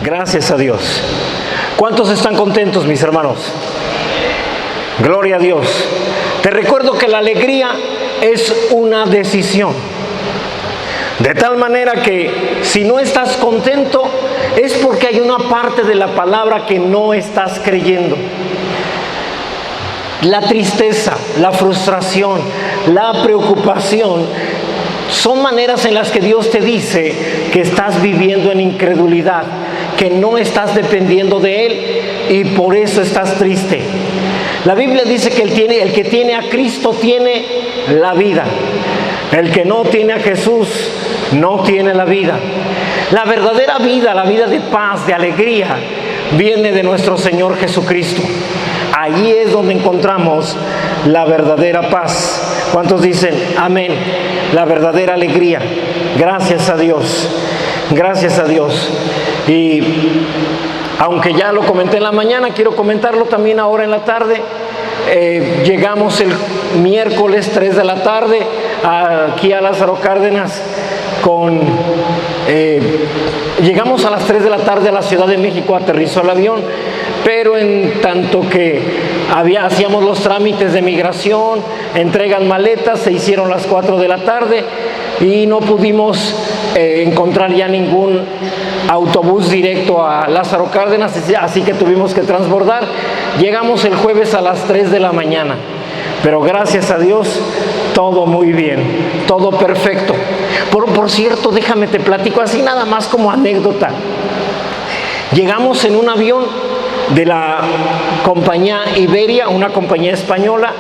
Gracias a Dios. ¿Cuántos están contentos, mis hermanos? Gloria a Dios. Te recuerdo que la alegría es una decisión. De tal manera que si no estás contento es porque hay una parte de la palabra que no estás creyendo. La tristeza, la frustración, la preocupación son maneras en las que Dios te dice que estás viviendo en incredulidad, que no estás dependiendo de Él y por eso estás triste. La Biblia dice que el que tiene a Cristo tiene la vida. El que no tiene a Jesús no tiene la vida. La verdadera vida, la vida de paz, de alegría, viene de nuestro Señor Jesucristo. Allí es donde encontramos la verdadera paz. ¿Cuántos dicen amén? La verdadera alegría. Gracias a Dios. Gracias a Dios. Y aunque ya lo comenté en la mañana, quiero comentarlo también ahora en la tarde. Llegamos el miércoles 3 de la tarde aquí a Lázaro Cárdenas llegamos a las 3 de la tarde a la Ciudad de México, aterrizó el avión, pero en tanto que hacíamos los trámites de migración, entregan maletas, se hicieron las 4 de la tarde y no pudimos encontrar ya ningún autobús directo a Lázaro Cárdenas, así que tuvimos que transbordar. Llegamos el jueves a las 3 de la mañana, pero gracias a Dios todo muy bien, todo perfecto. Por cierto, déjame te platico así nada más como anécdota. Llegamos en un avión de la compañía Iberia, una compañía española,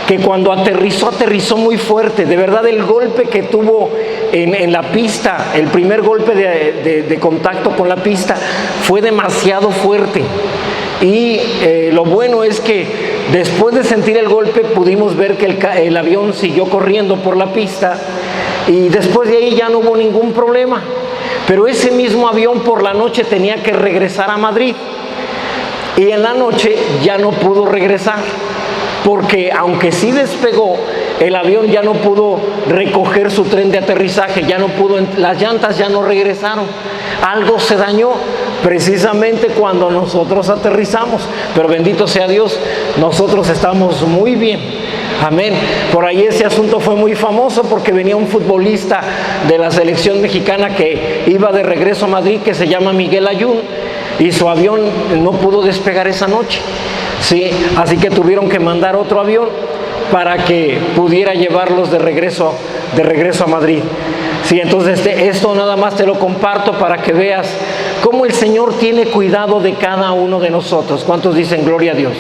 que cuando aterrizó muy fuerte. De verdad, el golpe que tuvo en la pista, el primer golpe de contacto con la pista fue demasiado fuerte. Y lo bueno es que después de sentir el golpe pudimos ver que el avión siguió corriendo por la pista y después de ahí ya no hubo ningún problema. Pero ese mismo avión por la noche tenía que regresar a Madrid y en la noche ya no pudo regresar, porque aunque sí despegó, el avión ya no pudo recoger su tren de aterrizaje, ya no pudo, las llantas ya no regresaron. Algo se dañó precisamente cuando nosotros aterrizamos, pero bendito sea Dios, nosotros estamos muy bien. Amén. Por ahí ese asunto fue muy famoso porque venía un futbolista de la selección mexicana que iba de regreso a Madrid, que se llama Miguel Ayun, y su avión no pudo despegar esa noche. Sí, así que tuvieron que mandar otro avión para que pudiera llevarlos de regreso a Madrid. Sí, entonces esto nada más te lo comparto para que veas cómo el Señor tiene cuidado de cada uno de nosotros. ¿Cuántos dicen gloria a Dios?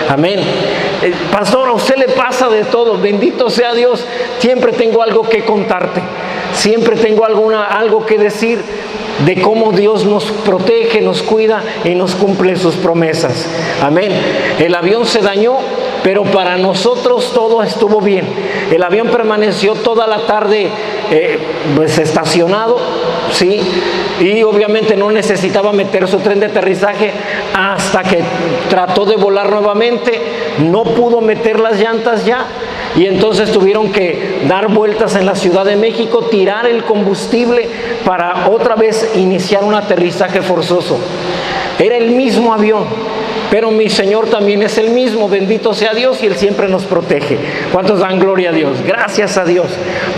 Amén. Pastor, a usted le pasa de todo. Bendito sea Dios. Siempre tengo algo que contarte. Siempre tengo algo que decir de cómo Dios nos protege, nos cuida y nos cumple sus promesas. Amén. El avión se dañó, pero para nosotros todo estuvo bien. El avión permaneció toda la tarde pues estacionado, ¿sí? Y obviamente no necesitaba meter su tren de aterrizaje hasta que trató de volar nuevamente. No pudo meter las llantas ya y entonces tuvieron que dar vueltas en la Ciudad de México, tirar el combustible para otra vez iniciar un aterrizaje forzoso. Era el mismo avión, pero mi Señor también es el mismo. Bendito sea Dios y Él siempre nos protege. ¿Cuántos dan gloria a Dios? Gracias a Dios,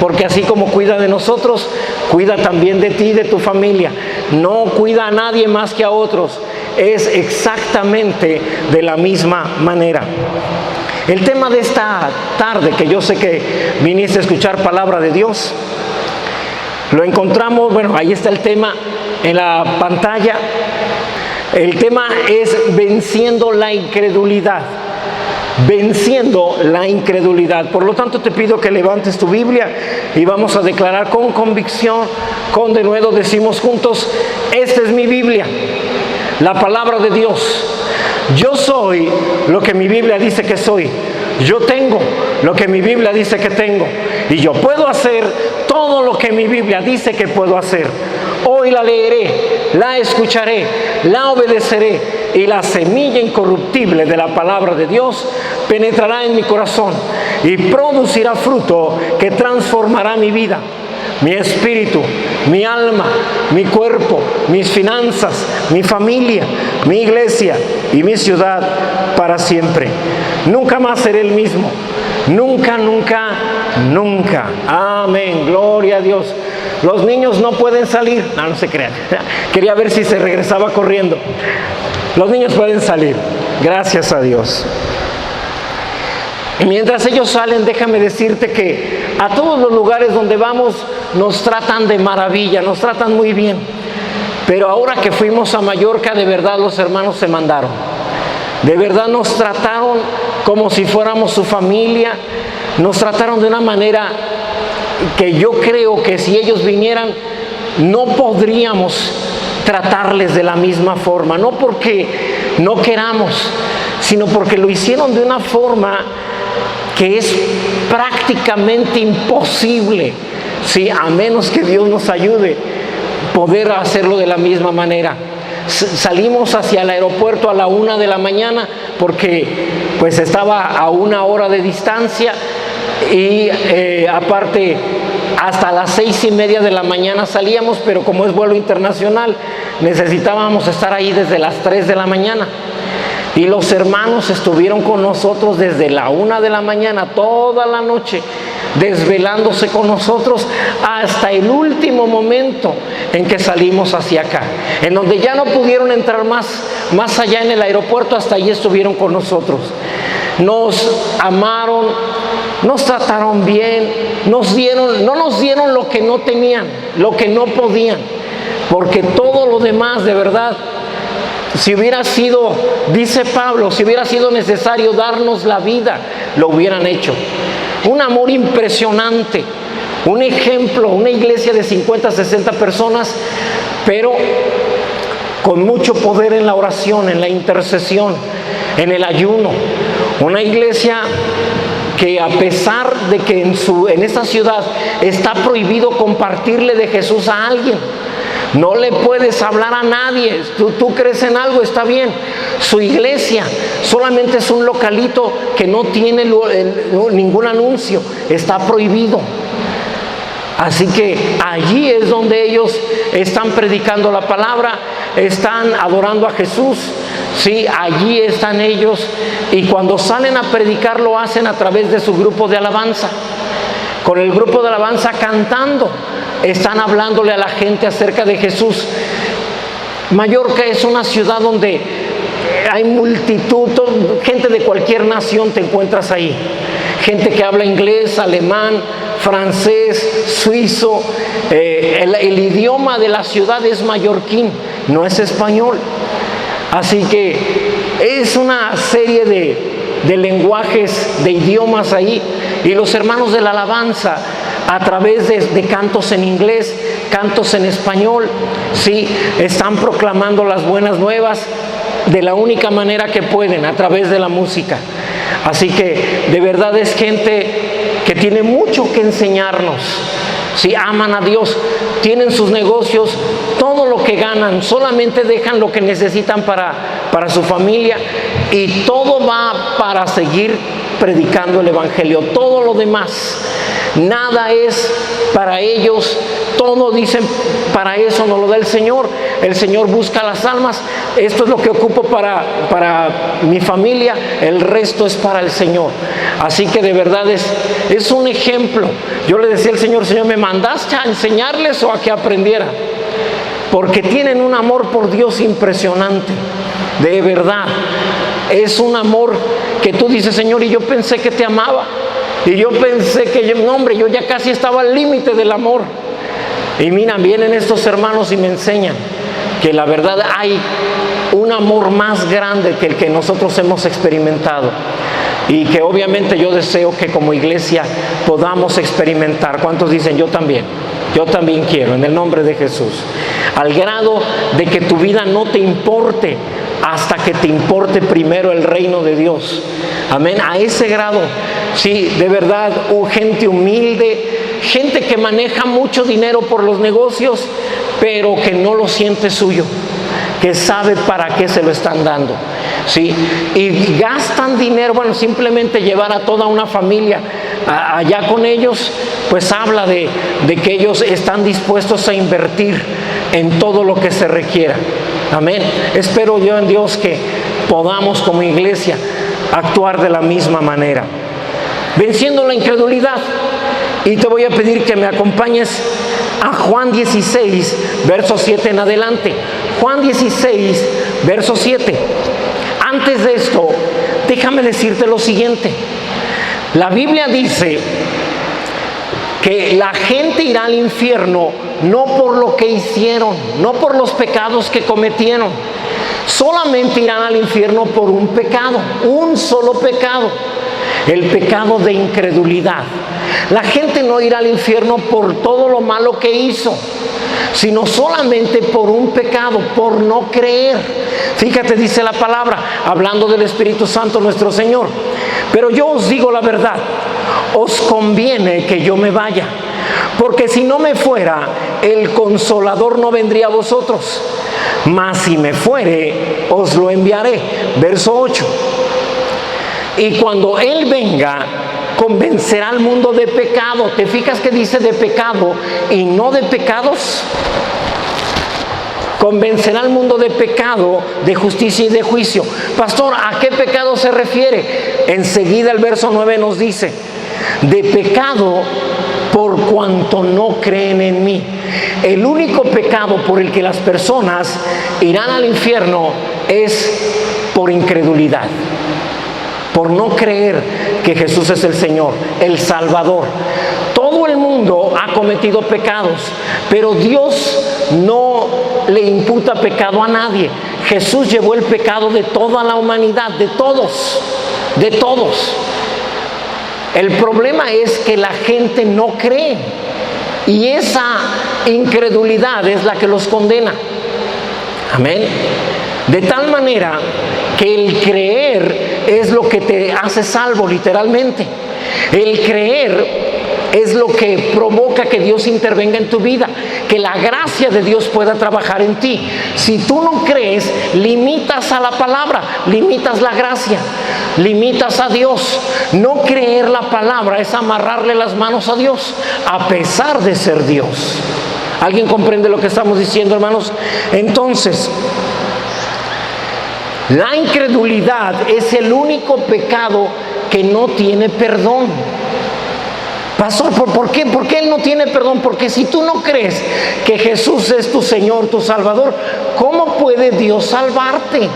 porque así como cuida de nosotros, cuida también de ti y de tu familia. No cuida a nadie más que a otros. Es exactamente de la misma manera. El tema de esta tarde, que yo sé que viniste a escuchar palabra de Dios, lo encontramos, bueno, ahí está el tema en la pantalla. El tema es venciendo la incredulidad. Venciendo la incredulidad. Por lo tanto, te pido que levantes tu Biblia y vamos a declarar con convicción, con denuedo, decimos juntos: esta es mi Biblia, la palabra de Dios. Yo soy lo que mi Biblia dice que soy. Yo tengo lo que mi Biblia dice que tengo. Y yo puedo hacer todo lo que mi Biblia dice que puedo hacer. Hoy la leeré, la escucharé, la obedeceré, y la semilla incorruptible de la palabra de Dios penetrará en mi corazón y producirá fruto que transformará mi vida. mi espíritu, mi alma, mi cuerpo, mis finanzas, mi familia, mi iglesia y mi ciudad para siempre. Nunca más seré el mismo. Nunca, nunca, nunca. Amén. Gloria a Dios. Los niños no pueden salir. No, no se crean. Quería ver si se regresaba corriendo. Los niños pueden salir. Gracias a Dios. Y mientras ellos salen, déjame decirte que a todos los lugares donde vamos nos tratan de maravilla, nos tratan muy bien. Pero ahora que fuimos a Mallorca, de verdad los hermanos se mandaron. De verdad nos trataron como si fuéramos su familia. Nos trataron de una manera que yo creo que si ellos vinieran no podríamos tratarles de la misma forma. No porque no queramos, sino porque lo hicieron de una forma que es prácticamente imposible, ¿sí? A menos que Dios nos ayude, poder hacerlo de la misma manera. Salimos hacia el aeropuerto a la 1 de la mañana porque pues estaba a 1 hora de distancia y aparte hasta las 6:30 de la mañana salíamos, pero como es vuelo internacional necesitábamos estar ahí desde las 3 de la mañana. Y los hermanos estuvieron con nosotros desde la 1 de la mañana, toda la noche, desvelándose con nosotros hasta el último momento en que salimos hacia acá. En donde ya no pudieron entrar más allá en el aeropuerto, hasta allí estuvieron con nosotros. Nos amaron, nos trataron bien, no nos dieron lo que no tenían, lo que no podían, porque todo lo demás, de verdad, si hubiera sido, dice Pablo, si hubiera sido necesario darnos la vida, lo hubieran hecho. Un amor impresionante, un ejemplo, una iglesia de 50, 60 personas, pero con mucho poder en la oración, en la intercesión, en el ayuno. Una iglesia que a pesar de que en esta ciudad está prohibido compartirle de Jesús a alguien, no le puedes hablar a nadie. Tú crees en algo, está bien. Su iglesia solamente es un localito que no tiene ningún anuncio, está prohibido. Así que allí es donde ellos están predicando la palabra, están adorando a Jesús. Sí, allí están ellos, y cuando salen a predicar lo hacen a través de su grupo de alabanza. Con el grupo de alabanza cantando, están hablándole a la gente acerca de Jesús. Mallorca es una ciudad donde hay multitud, gente de cualquier nación te encuentras ahí. Gente que habla inglés, alemán, francés, suizo. El idioma de la ciudad es mallorquín, no es español. Así que es una serie de lenguajes, de idiomas ahí. Y los hermanos de la alabanza, a través de cantos en inglés, cantos en español, sí, están proclamando las buenas nuevas de la única manera que pueden, a través de la música. Así que de verdad es gente que tiene mucho que enseñarnos. Si aman a Dios, tienen sus negocios, todo lo que ganan, solamente dejan lo que necesitan para su familia, y todo va para seguir predicando el Evangelio. Todo lo demás, nada es para ellos, todo dicen, para eso nos lo da el Señor. El Señor busca las almas. Esto es lo que ocupo para mi familia, el resto es para el Señor. Así que de verdad es un ejemplo. Yo le decía al Señor: Señor, ¿me mandaste a enseñarles o a que aprendiera? Porque tienen un amor por Dios impresionante, de verdad. Es un amor que tú dices: Señor, y yo pensé que te amaba, y yo pensé que, no hombre, yo ya casi estaba al límite del amor. Y mira, vienen estos hermanos y me enseñan que la verdad hay un amor más grande que el que nosotros hemos experimentado, y que obviamente yo deseo que como iglesia podamos experimentar. ¿Cuántos dicen yo también? Yo también quiero, en el nombre de Jesús. Al grado de que tu vida no te importe hasta que te importe primero el reino de Dios. Amén. A ese grado, sí, de verdad, gente humilde, gente que maneja mucho dinero por los negocios, pero que no lo siente suyo, que sabe para qué se lo están dando. Sí, y gastan dinero, bueno, simplemente llevar a toda una familia allá con ellos, pues habla de que ellos están dispuestos a invertir en todo lo que se requiera. Amén. Espero yo en Dios que podamos como iglesia actuar de la misma manera, venciendo la incredulidad. Y te voy a pedir que me acompañes a Juan 16, verso 7 en adelante. Juan 16, verso 7. Antes de esto, déjame decirte lo siguiente. La Biblia dice que la gente irá al infierno no por lo que hicieron, no por los pecados que cometieron. Solamente irán al infierno por un pecado, un solo pecado, el pecado de incredulidad. La gente no irá al infierno por todo lo malo que hizo, sino solamente por un pecado, por no creer. Fíjate, dice la palabra, hablando del Espíritu Santo nuestro Señor: pero yo os digo la verdad, os conviene que yo me vaya, porque si no me fuera, el Consolador no vendría a vosotros, mas si me fuere, os lo enviaré. Verso 8. Y cuando Él venga, convencerá al mundo de pecado. ¿Te fijas que dice de pecado y no de pecados? Convencerá al mundo de pecado, de justicia y de juicio. Pastor, ¿a qué pecado se refiere? Enseguida el verso 9 nos dice: de pecado por cuanto no creen en mí. El único pecado por el que las personas irán al infierno es por incredulidad, por no creer que Jesús es el Señor, el Salvador. Todo el mundo ha cometido pecados, pero Dios no le imputa pecado a nadie. Jesús llevó el pecado de toda la humanidad, de todos, de todos. El problema es que la gente no cree, y esa incredulidad es la que los condena. Amén. De tal manera que el creer es lo que te hace salvo, literalmente. El creer es lo que provoca que Dios intervenga en tu vida, que la gracia de Dios pueda trabajar en ti. Si tú no crees, limitas a la palabra, limitas la gracia, limitas a Dios. No creer la palabra es amarrarle las manos a Dios, a pesar de ser Dios. ¿Alguien comprende lo que estamos diciendo, hermanos? Entonces, la incredulidad es el único pecado que no tiene perdón. Pastor, ¿por qué? ¿Por qué Él no tiene perdón? Porque si tú no crees que Jesús es tu Señor, tu Salvador, ¿cómo puede Dios salvarte?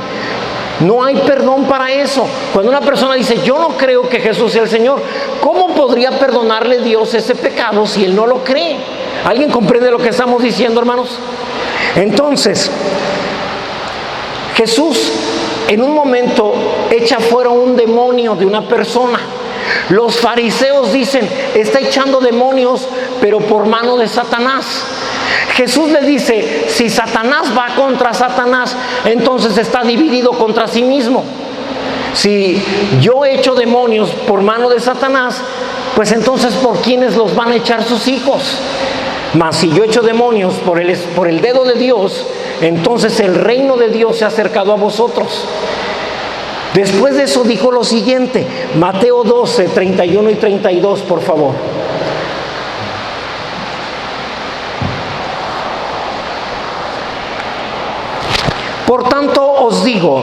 No hay perdón para eso. Cuando una persona dice, yo no creo que Jesús sea el Señor, ¿cómo podría perdonarle Dios ese pecado si Él no lo cree? ¿Alguien comprende lo que estamos diciendo, hermanos? Entonces, Jesús en un momento echa fuera un demonio de una persona. Los fariseos dicen, está echando demonios, pero por mano de Satanás. Jesús le dice, si Satanás va contra Satanás, entonces está dividido contra sí mismo. Si yo echo demonios por mano de Satanás, pues entonces ¿por quiénes los van a echar sus hijos? Mas si yo echo demonios por el dedo de Dios, entonces el reino de Dios se ha acercado a vosotros. Después de eso dijo lo siguiente, Mateo 12, 31 y 32, por favor. Por tanto os digo,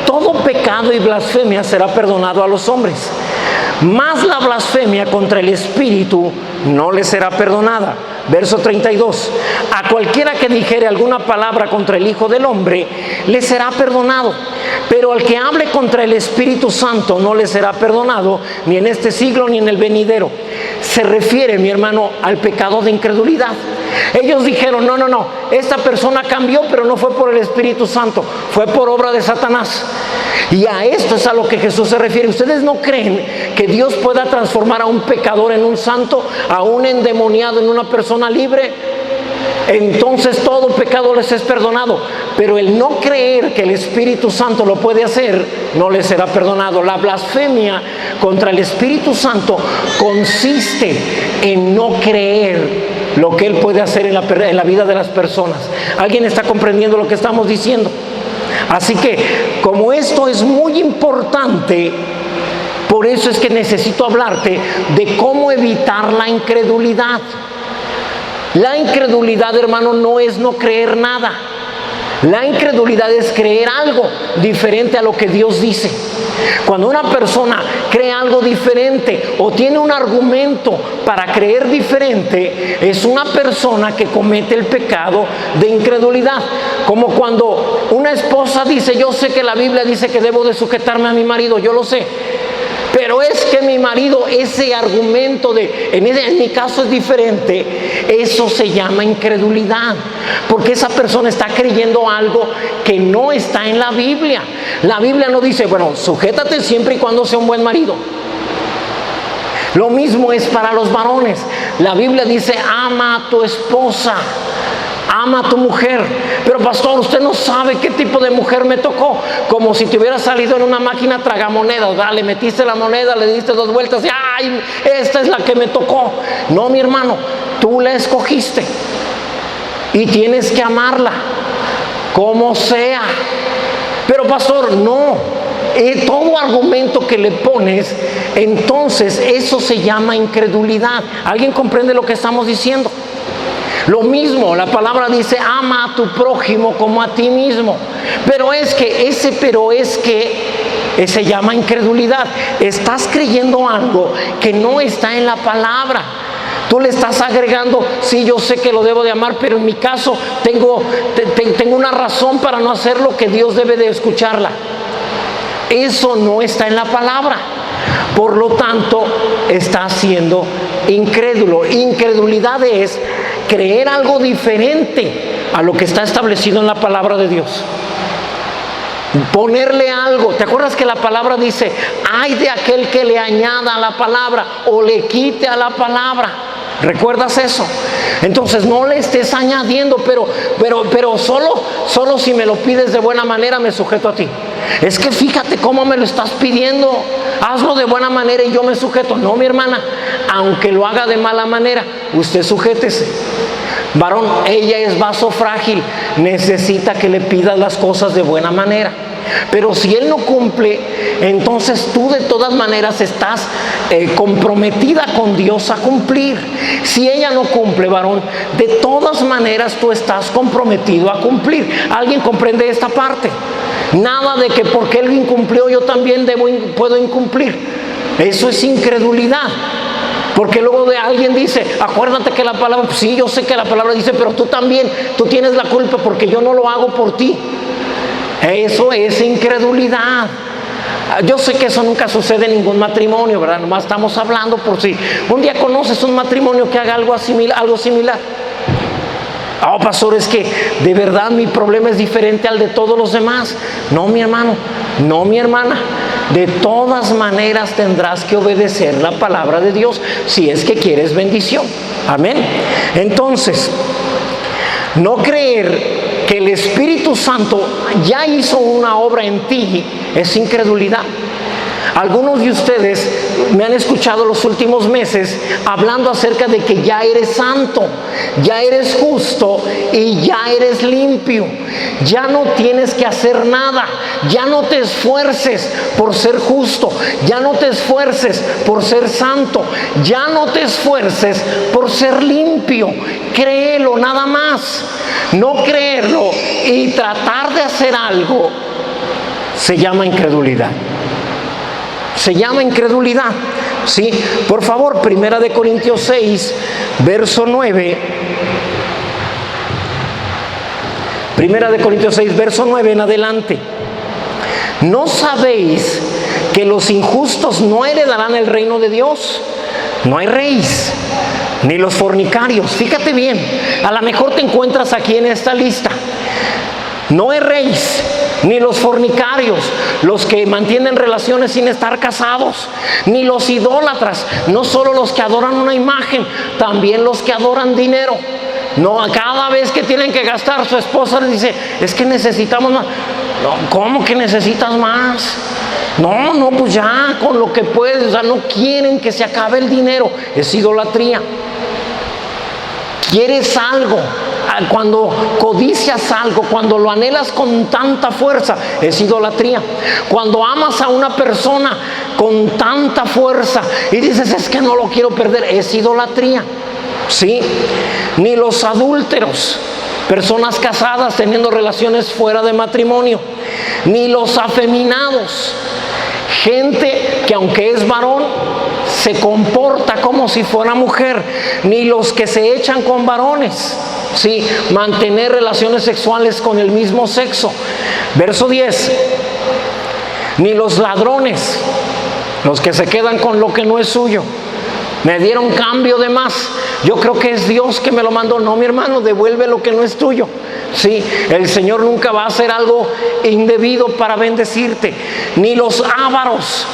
todo pecado y blasfemia será perdonado a los hombres, mas la blasfemia contra el Espíritu no le será perdonada. Verso 32, a cualquiera que dijere alguna palabra contra el Hijo del Hombre, le será perdonado, pero al que hable contra el Espíritu Santo no le será perdonado, ni en este siglo ni en el venidero. Se refiere, mi hermano, al pecado de incredulidad. Ellos dijeron, no, esta persona cambió, pero no fue por el Espíritu Santo, fue por obra de Satanás. Y a esto es a lo que Jesús se refiere. ¿Ustedes no creen que Dios pueda transformar a un pecador en un santo, a un endemoniado en una persona libre? Entonces todo pecado les es perdonado, pero el no creer que el Espíritu Santo lo puede hacer, no les será perdonado. La blasfemia contra el Espíritu Santo consiste en no creer lo que Él puede hacer en la vida de las personas. ¿Alguien está comprendiendo lo que estamos diciendo? Así que, como esto es muy importante, por Por eso es que necesito hablarte de cómo evitar la incredulidad. La incredulidad, hermano, no es no creer nada. La incredulidad es creer algo diferente a lo que Dios dice. Cuando una persona cree algo diferente o tiene un argumento para creer diferente, es una persona que comete el pecado de incredulidad. Como cuando una esposa dice: yo sé que la Biblia dice que debo de sujetarme a mi marido, yo lo sé, pero es que mi marido, ese argumento en mi caso es diferente. Eso se llama incredulidad, porque esa persona está creyendo algo que no está en la Biblia. La Biblia no dice: bueno, sujétate siempre y cuando sea un buen marido. Lo mismo es para los varones. La Biblia dice: ama a tu esposa, ama a tu mujer. Pero pastor, usted no sabe qué tipo de mujer me tocó. Como si te hubiera salido en una máquina tragamonedas, ¿verdad? Le metiste la moneda, le diste 2 vueltas y ¡ay! Esta es la que me tocó. No, mi hermano, tú la escogiste y tienes que amarla como sea. Pero pastor, no, todo argumento que le pones, entonces eso se llama incredulidad. ¿Alguien comprende lo que estamos diciendo? Lo mismo, la palabra dice: ama a tu prójimo como a ti mismo. Pero es que se llama incredulidad. Estás creyendo algo que no está en la palabra. Tú le estás agregando: sí, yo sé que lo debo de amar, pero en mi caso tengo una razón para no hacer lo que Dios debe de escucharla. Eso no está en la palabra. Por lo tanto, está siendo incrédulo. Incredulidad es creer algo diferente a lo que está establecido en la palabra de Dios. Ponerle algo. ¿Te acuerdas que la palabra dice: ay de aquel que le añada a la palabra o le quite a la palabra? ¿Recuerdas eso? Entonces no le estés añadiendo, pero solo si me lo pides de buena manera me sujeto a ti. Es que fíjate cómo me lo estás pidiendo, hazlo de buena manera y yo me sujeto. No, mi hermana, aunque lo haga de mala manera, usted sujétese. Varón, ella es vaso frágil, necesita que le pidas las cosas de buena manera. Pero si él no cumple, entonces tú de todas maneras estás comprometida con Dios a cumplir. Si ella no cumple, varón, de todas maneras tú estás comprometido a cumplir. ¿Alguien comprende esta parte? Nada de que porque él incumplió yo también puedo incumplir. Eso es incredulidad. Porque luego de alguien dice: acuérdate que la palabra, pues sí, yo sé que la palabra dice, pero tú también, tú tienes la culpa porque yo no lo hago por ti. Eso es incredulidad. Yo sé que eso nunca sucede en ningún matrimonio, ¿verdad? Nomás estamos hablando por si un día conoces un matrimonio que haga algo similar. Oh, pastor, es que de verdad mi problema es diferente al de todos los demás. No, mi hermano, no, mi hermana. De todas maneras tendrás que obedecer la palabra de Dios si es que quieres bendición. Amén. Entonces, no creer que el Espíritu Santo ya hizo una obra en ti es incredulidad. Algunos de ustedes me han escuchado los últimos meses hablando acerca de que ya eres santo, ya eres justo y ya eres limpio. Ya no tienes que hacer nada, ya no te esfuerces por ser justo, ya no te esfuerces por ser santo, ya no te esfuerces por ser limpio. Créelo nada más. No creerlo y tratar de hacer algo se llama incredulidad. Se llama incredulidad. ¿Sí? Por favor, 1 Corintios 6, verso 9. 1 Corintios 6, verso 9 en adelante. ¿No sabéis que los injustos no heredarán el reino de Dios? No hay reyes, ni los fornicarios. Fíjate bien, a lo mejor te encuentras aquí en esta lista. No erréis, ni los fornicarios, los que mantienen relaciones sin estar casados, ni los idólatras, no solo los que adoran una imagen, también los que adoran dinero. No, cada vez que tienen que gastar, su esposa les dice: es que necesitamos más. No, ¿cómo que necesitas más? No, pues ya, con lo que puedes. O sea, no quieren que se acabe el dinero. Es idolatría. Quieres algo, cuando codicias algo, cuando lo anhelas con tanta fuerza, es idolatría. Cuando amas a una persona con tanta fuerza y dices, es que no lo quiero perder, es idolatría. ¿Sí? Ni los adúlteros, personas casadas teniendo relaciones fuera de matrimonio, ni los afeminados, gente que aunque es varón se comporta como si fuera mujer, ni los que se echan con varones, ¿sí? Mantener relaciones sexuales con el mismo sexo. Verso 10, ni los ladrones, los que se quedan con lo que no es suyo. Me dieron cambio de más, yo creo que es Dios que me lo mandó. No, mi hermano, devuelve lo que no es tuyo. Sí, el Señor nunca va a hacer algo indebido para bendecirte. Ni los ávaros.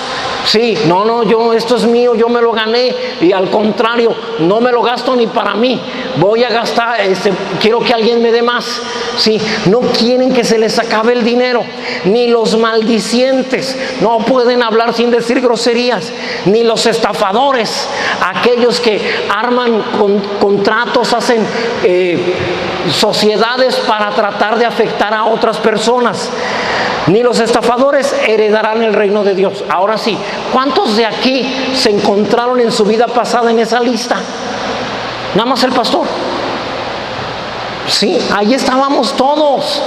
Sí, no, esto es mío, yo me lo gané, y al contrario, no me lo gasto ni para mí, voy a gastar, quiero que alguien me dé más. Sí, no quieren que se les acabe el dinero. Ni los maldicientes, no pueden hablar sin decir groserías. Ni los estafadores, aquellos que arman contratos, hacen sociedades para tratar de afectar a otras personas. Ni los estafadores heredarán el reino de Dios. Ahora sí, ¿cuántos de aquí se encontraron en su vida pasada en esa lista? Nada más el pastor. Sí, ahí estábamos todos,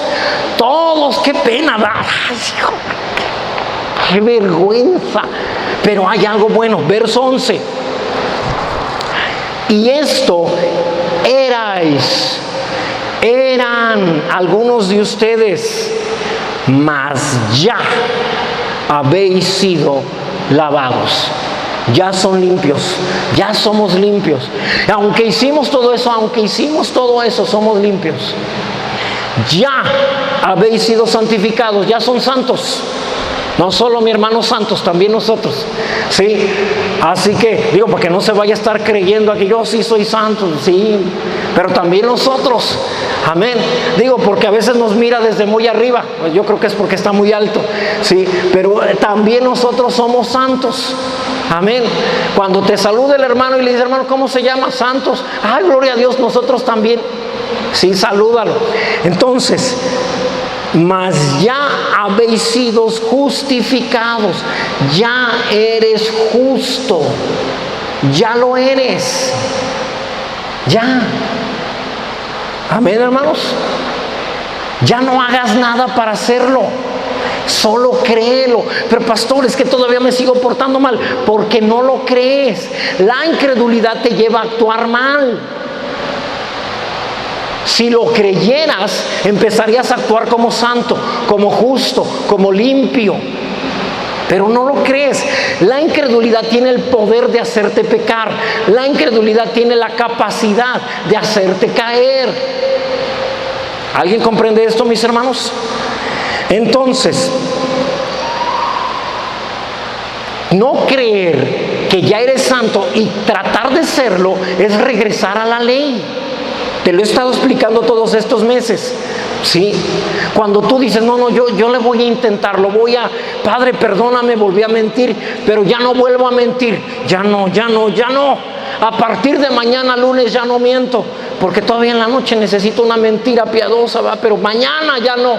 qué pena, ay, hijo, qué vergüenza. Pero hay algo bueno, verso 11. Y esto eran algunos de ustedes, mas ya habéis sido lavados. Ya son limpios, ya somos limpios. Aunque hicimos todo eso, somos limpios. Ya habéis sido santificados, ya son santos. No solo mi hermano santos, también nosotros. Sí, así que digo, para que no se vaya a estar creyendo aquí, yo sí soy santo, sí, pero también nosotros. Amén. Digo, porque a veces nos mira desde muy arriba, pues yo creo que es porque está muy alto. Sí, pero también nosotros somos santos. Amén. Cuando te saluda el hermano y le dice, hermano, ¿cómo se llama? Santos. Ay, gloria a Dios, nosotros también. Sí, salúdalo. Entonces, mas ya habéis sido justificados. Ya eres justo. Ya lo eres. Ya. Amén, hermanos. Ya no hagas nada para hacerlo. Solo créelo. Pero pastor, es que todavía me sigo portando mal. Porque no lo crees. La incredulidad te lleva a actuar mal. Si lo creyeras, empezarías a actuar como santo, como justo, como limpio. Pero no lo crees. La incredulidad tiene el poder de hacerte pecar. La incredulidad tiene la capacidad de hacerte caer. ¿Alguien comprende esto, mis hermanos? Entonces, no creer que ya eres santo y tratar de serlo es regresar a la ley. Te lo he estado explicando todos estos meses. Sí, cuando tú dices, no, yo le voy a intentar, Padre, perdóname, volví a mentir, pero ya no vuelvo a mentir, ya no. A partir de mañana, lunes, ya no miento, porque todavía en la noche necesito una mentira piadosa, ¿verdad? Pero mañana ya no.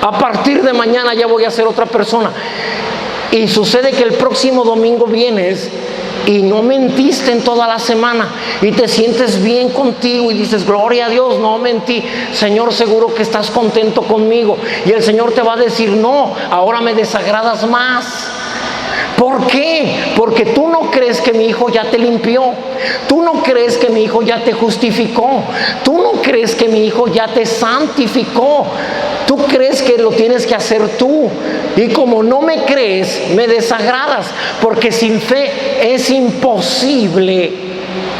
A partir de mañana ya voy a ser otra persona. Y sucede que el próximo domingo vienes y no mentiste en toda la semana y te sientes bien contigo y dices, gloria a Dios, no mentí. Señor, seguro que estás contento conmigo. Y el Señor te va a decir, no, ahora me desagradas más. ¿Por qué? Porque tú no crees que mi hijo ya te limpió. Tú no crees que mi hijo ya te justificó. Tú no crees que mi hijo ya te santificó. Tú crees que lo tienes que hacer tú. Y como no me crees, me desagradas. Porque sin fe es imposible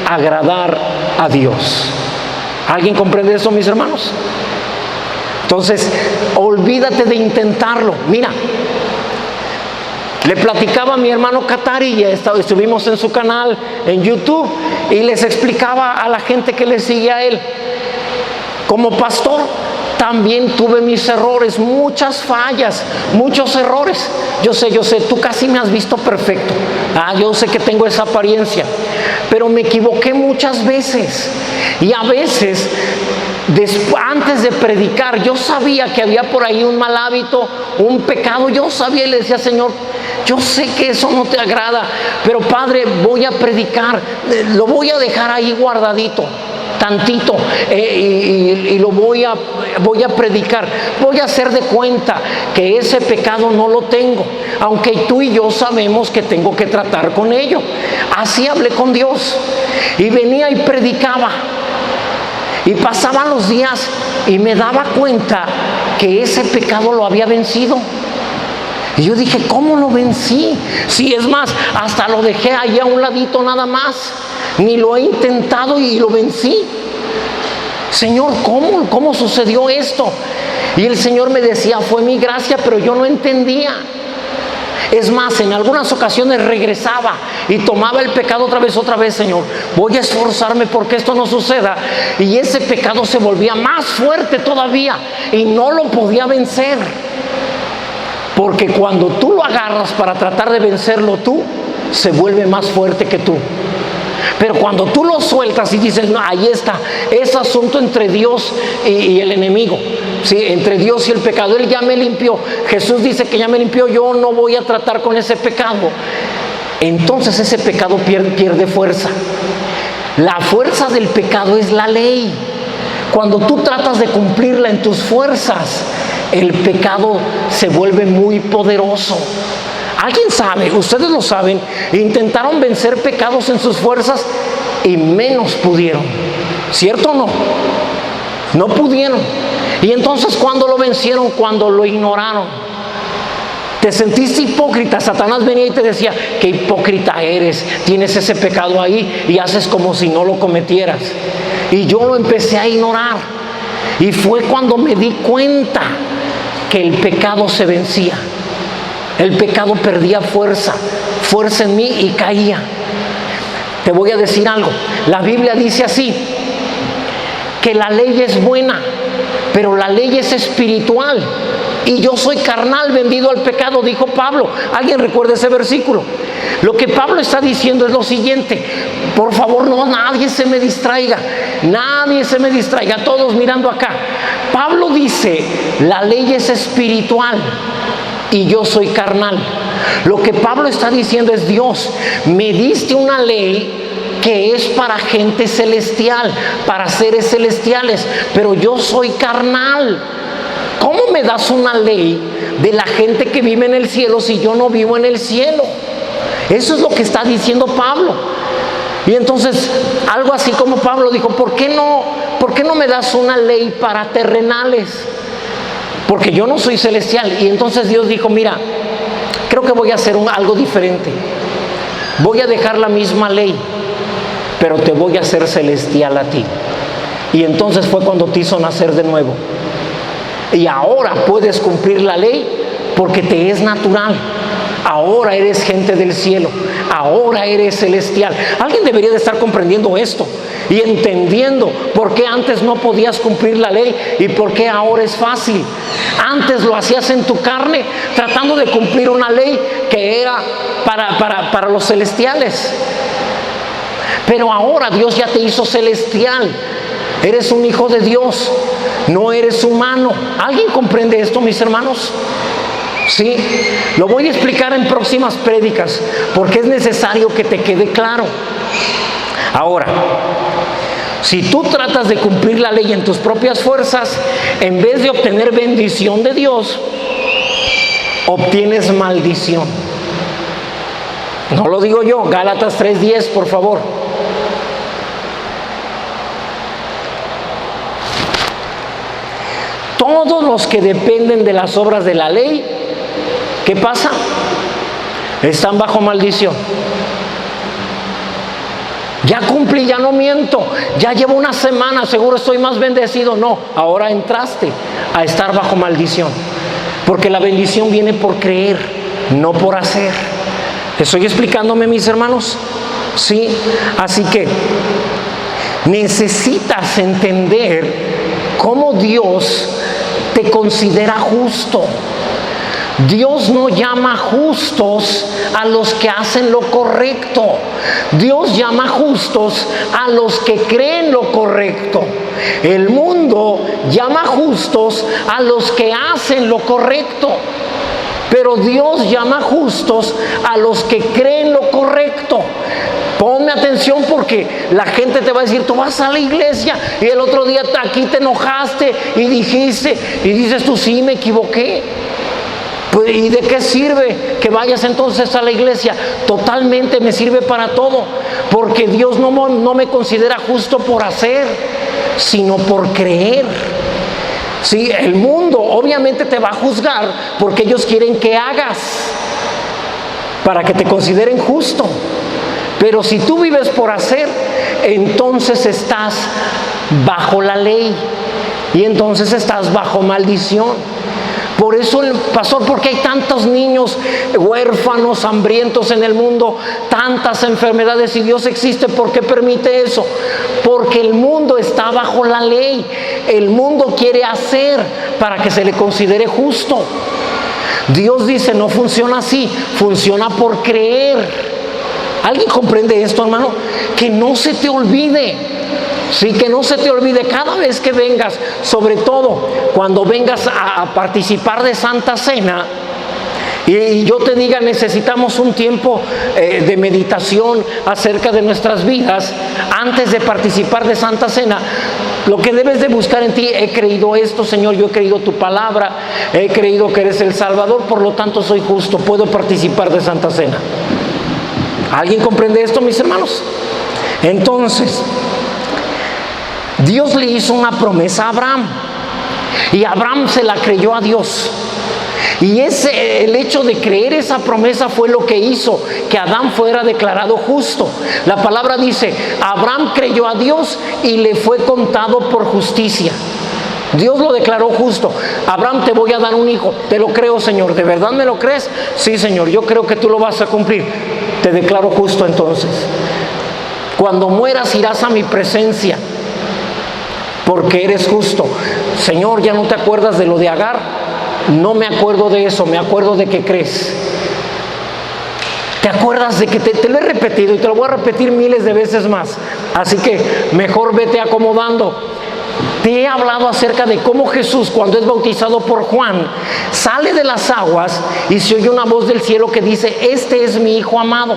agradar a Dios. ¿Alguien comprende eso, mis hermanos? Entonces, olvídate de intentarlo. Mira, le platicaba a mi hermano Katari, y estuvimos en su canal en YouTube, y les explicaba a la gente que le sigue a él. Como pastor también tuve mis errores, muchas fallas, muchos errores. Yo sé, tú casi me has visto perfecto. Yo sé que tengo esa apariencia, pero me equivoqué muchas veces. Y a veces antes de predicar, yo sabía que había por ahí un mal hábito, un pecado. Yo sabía y le decía: Señor, yo sé que eso no te agrada, pero Padre, voy a predicar, lo voy a dejar ahí guardadito tantito, y lo voy a predicar. Voy a hacer de cuenta que ese pecado no lo tengo, aunque tú y yo sabemos que tengo que tratar con ello. Así hablé con Dios, y venía y predicaba, y pasaban los días y me daba cuenta que ese pecado lo había vencido. Y yo dije: ¿cómo lo vencí? Sí, es más, hasta lo dejé ahí a un ladito nada más. Ni lo he intentado y lo vencí. Señor, ¿cómo sucedió esto? Y el Señor me decía: fue mi gracia, pero yo no entendía. Es más, en algunas ocasiones regresaba y tomaba el pecado otra vez. Señor, voy a esforzarme porque esto no suceda. Y ese pecado se volvía más fuerte todavía y no lo podía vencer. Porque cuando tú lo agarras para tratar de vencerlo tú, se vuelve más fuerte que tú. Pero cuando tú lo sueltas y dices: no, ahí está, es asunto entre Dios y el enemigo, ¿sí? Entre Dios y el pecado. Él ya me limpió. Jesús dice que ya me limpió, yo no voy a tratar con ese pecado. Entonces ese pecado pierde fuerza. La fuerza del pecado es la ley. Cuando tú tratas de cumplirla en tus fuerzas, el pecado se vuelve muy poderoso. ¿Alguien sabe? Ustedes lo saben. Intentaron vencer pecados en sus fuerzas y menos pudieron. ¿Cierto o no? No pudieron. Y entonces, ¿cuándo lo vencieron? Cuando lo ignoraron. Te sentiste hipócrita. Satanás venía y te decía: qué hipócrita eres, tienes ese pecado ahí y haces como si no lo cometieras. Y yo lo empecé a ignorar. Y fue cuando me di cuenta que el pecado se vencía. El pecado perdía fuerza en mí y caía. Te voy a decir algo. La Biblia dice así, que la ley es buena, pero la ley es espiritual. Y yo soy carnal, vendido al pecado, dijo Pablo. ¿Alguien recuerda ese versículo? Lo que Pablo está diciendo es lo siguiente. Por favor, no, nadie se me distraiga. Nadie se me distraiga. Todos mirando acá. Pablo dice, la ley es espiritual y yo soy carnal. Lo que Pablo está diciendo es: Dios, me diste una ley que es para gente celestial, para seres celestiales, pero yo soy carnal. ¿Cómo me das una ley de la gente que vive en el cielo si yo no vivo en el cielo? Eso es lo que está diciendo Pablo. Y entonces, algo así como Pablo dijo: ¿por qué no me das una ley para terrenales? Porque yo no soy celestial. Y entonces Dios dijo: mira, creo que voy a hacer algo diferente. Voy a dejar la misma ley, pero te voy a hacer celestial a ti. Y entonces fue cuando te hizo nacer de nuevo. Y ahora puedes cumplir la ley porque te es natural. Ahora eres gente del cielo. Ahora eres celestial. Alguien debería de estar comprendiendo esto y entendiendo por qué antes no podías cumplir la ley y por qué ahora es fácil. Antes lo hacías en tu carne, tratando de cumplir una ley que era para los celestiales. Pero ahora Dios ya te hizo celestial. Eres un hijo de Dios, no eres humano. ¿Alguien comprende esto, mis hermanos? Sí, lo voy a explicar en próximas prédicas porque es necesario que te quede claro. Ahora, si tú tratas de cumplir la ley en tus propias fuerzas, en vez de obtener bendición de Dios, obtienes maldición. No lo digo yo, Gálatas 3:10, por favor. Todos los que dependen de las obras de la ley, ¿qué pasa? Están bajo maldición. Ya cumplí, ya no miento, ya llevo una semana, seguro estoy más bendecido. No, ahora entraste a estar bajo maldición. Porque la bendición viene por creer, no por hacer. ¿Estoy explicándome, mis hermanos? Sí, así que necesitas entender cómo Dios te considera justo. Dios no llama justos a los que hacen lo correcto. Dios llama justos a los que creen lo correcto. El mundo llama justos a los que hacen lo correcto. Pero Dios llama justos a los que creen lo correcto. Ponme atención, porque la gente te va a decir: tú vas a la iglesia y el otro día aquí te enojaste y dijiste, y dices tú: sí, me equivoqué. Pues, ¿y de qué sirve que vayas entonces a la iglesia? Totalmente me sirve para todo, porque Dios no me considera justo por hacer, sino por creer. Sí, el mundo obviamente te va a juzgar porque ellos quieren que hagas, para que te consideren justo. Pero si tú vives por hacer, entonces estás bajo la ley y entonces estás bajo maldición. Por eso, pastor, ¿por qué hay tantos niños huérfanos, hambrientos en el mundo? Tantas enfermedades. Si Dios existe, ¿por qué permite eso? Porque el mundo está bajo la ley. El mundo quiere hacer para que se le considere justo. Dios dice: no funciona así, funciona por creer. ¿Alguien comprende esto, hermano? Que no se te olvide. Sí, que no se te olvide cada vez que vengas, sobre todo cuando vengas a participar de Santa Cena, y yo te diga: necesitamos un tiempo de meditación acerca de nuestras vidas antes de participar de Santa Cena. Lo que debes de buscar en ti: he creído esto, Señor, yo he creído tu palabra, he creído que eres el Salvador, por lo tanto soy justo, puedo participar de Santa Cena. ¿Alguien comprende esto, mis hermanos? Entonces, Dios le hizo una promesa a Abraham, y Abraham se la creyó a Dios. Y el hecho de creer esa promesa fue lo que hizo que Adán fuera declarado justo. La palabra dice: Abraham creyó a Dios y le fue contado por justicia. Dios lo declaró justo. Abraham: te voy a dar un hijo. Te lo creo, Señor. ¿De verdad me lo crees? Sí, Señor, yo creo que tú lo vas a cumplir. Te declaro justo entonces. Cuando mueras irás a mi presencia, porque eres justo. Señor, ¿ya no te acuerdas de lo de Agar? No me acuerdo de eso, me acuerdo de que crees. ¿Te acuerdas de que te lo he repetido y te lo voy a repetir miles de veces más? Así que mejor vete acomodando. Te he hablado acerca de cómo Jesús, cuando es bautizado por Juan, sale de las aguas y se oye una voz del cielo que dice: este es mi Hijo amado,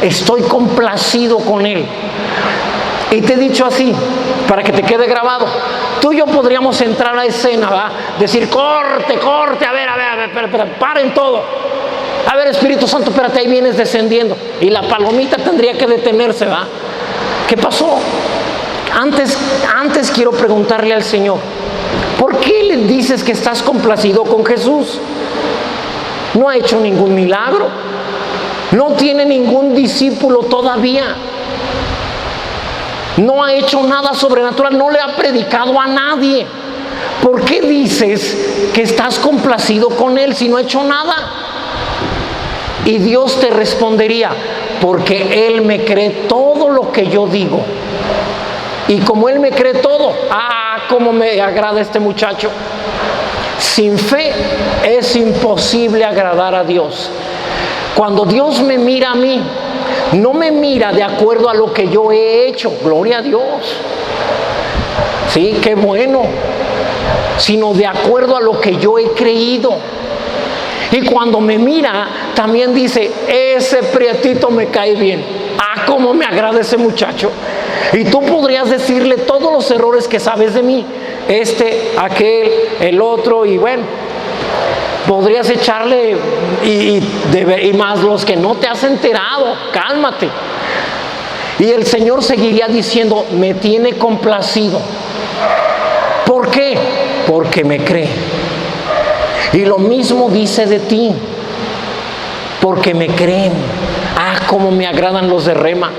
estoy complacido con él. Y te he dicho así, para que te quede grabado. Tú y yo podríamos entrar a la escena, ¿va? Decir: corte, a ver, paren todo. A ver, Espíritu Santo, espérate, ahí vienes descendiendo. Y la palomita tendría que detenerse, ¿va? ¿Qué pasó? Antes quiero preguntarle al Señor: ¿por qué le dices que estás complacido con Jesús? No ha hecho ningún milagro, no tiene ningún discípulo todavía, no ha hecho nada sobrenatural, no le ha predicado a nadie. ¿Por qué dices que estás complacido con Él si no ha hecho nada? Y Dios te respondería: porque Él me cree todo lo que yo digo. Y como Él me cree todo, cómo me agrada este muchacho. Sin fe es imposible agradar a Dios. Cuando Dios me mira a mí, no me mira de acuerdo a lo que yo he hecho, gloria a Dios, sí, qué bueno, sino de acuerdo a lo que yo he creído. Y cuando me mira, también dice: ese prietito me cae bien. Cómo me agrada ese muchacho. Y tú podrías decirle todos los errores que sabes de mí, aquel, el otro, y bueno, podrías echarle y más los que no te has enterado. Cálmate. Y el Señor seguiría diciendo: me tiene complacido. ¿Por qué? Porque me cree. Y lo mismo dice de ti: porque me creen. Cómo me agradan los de Rema.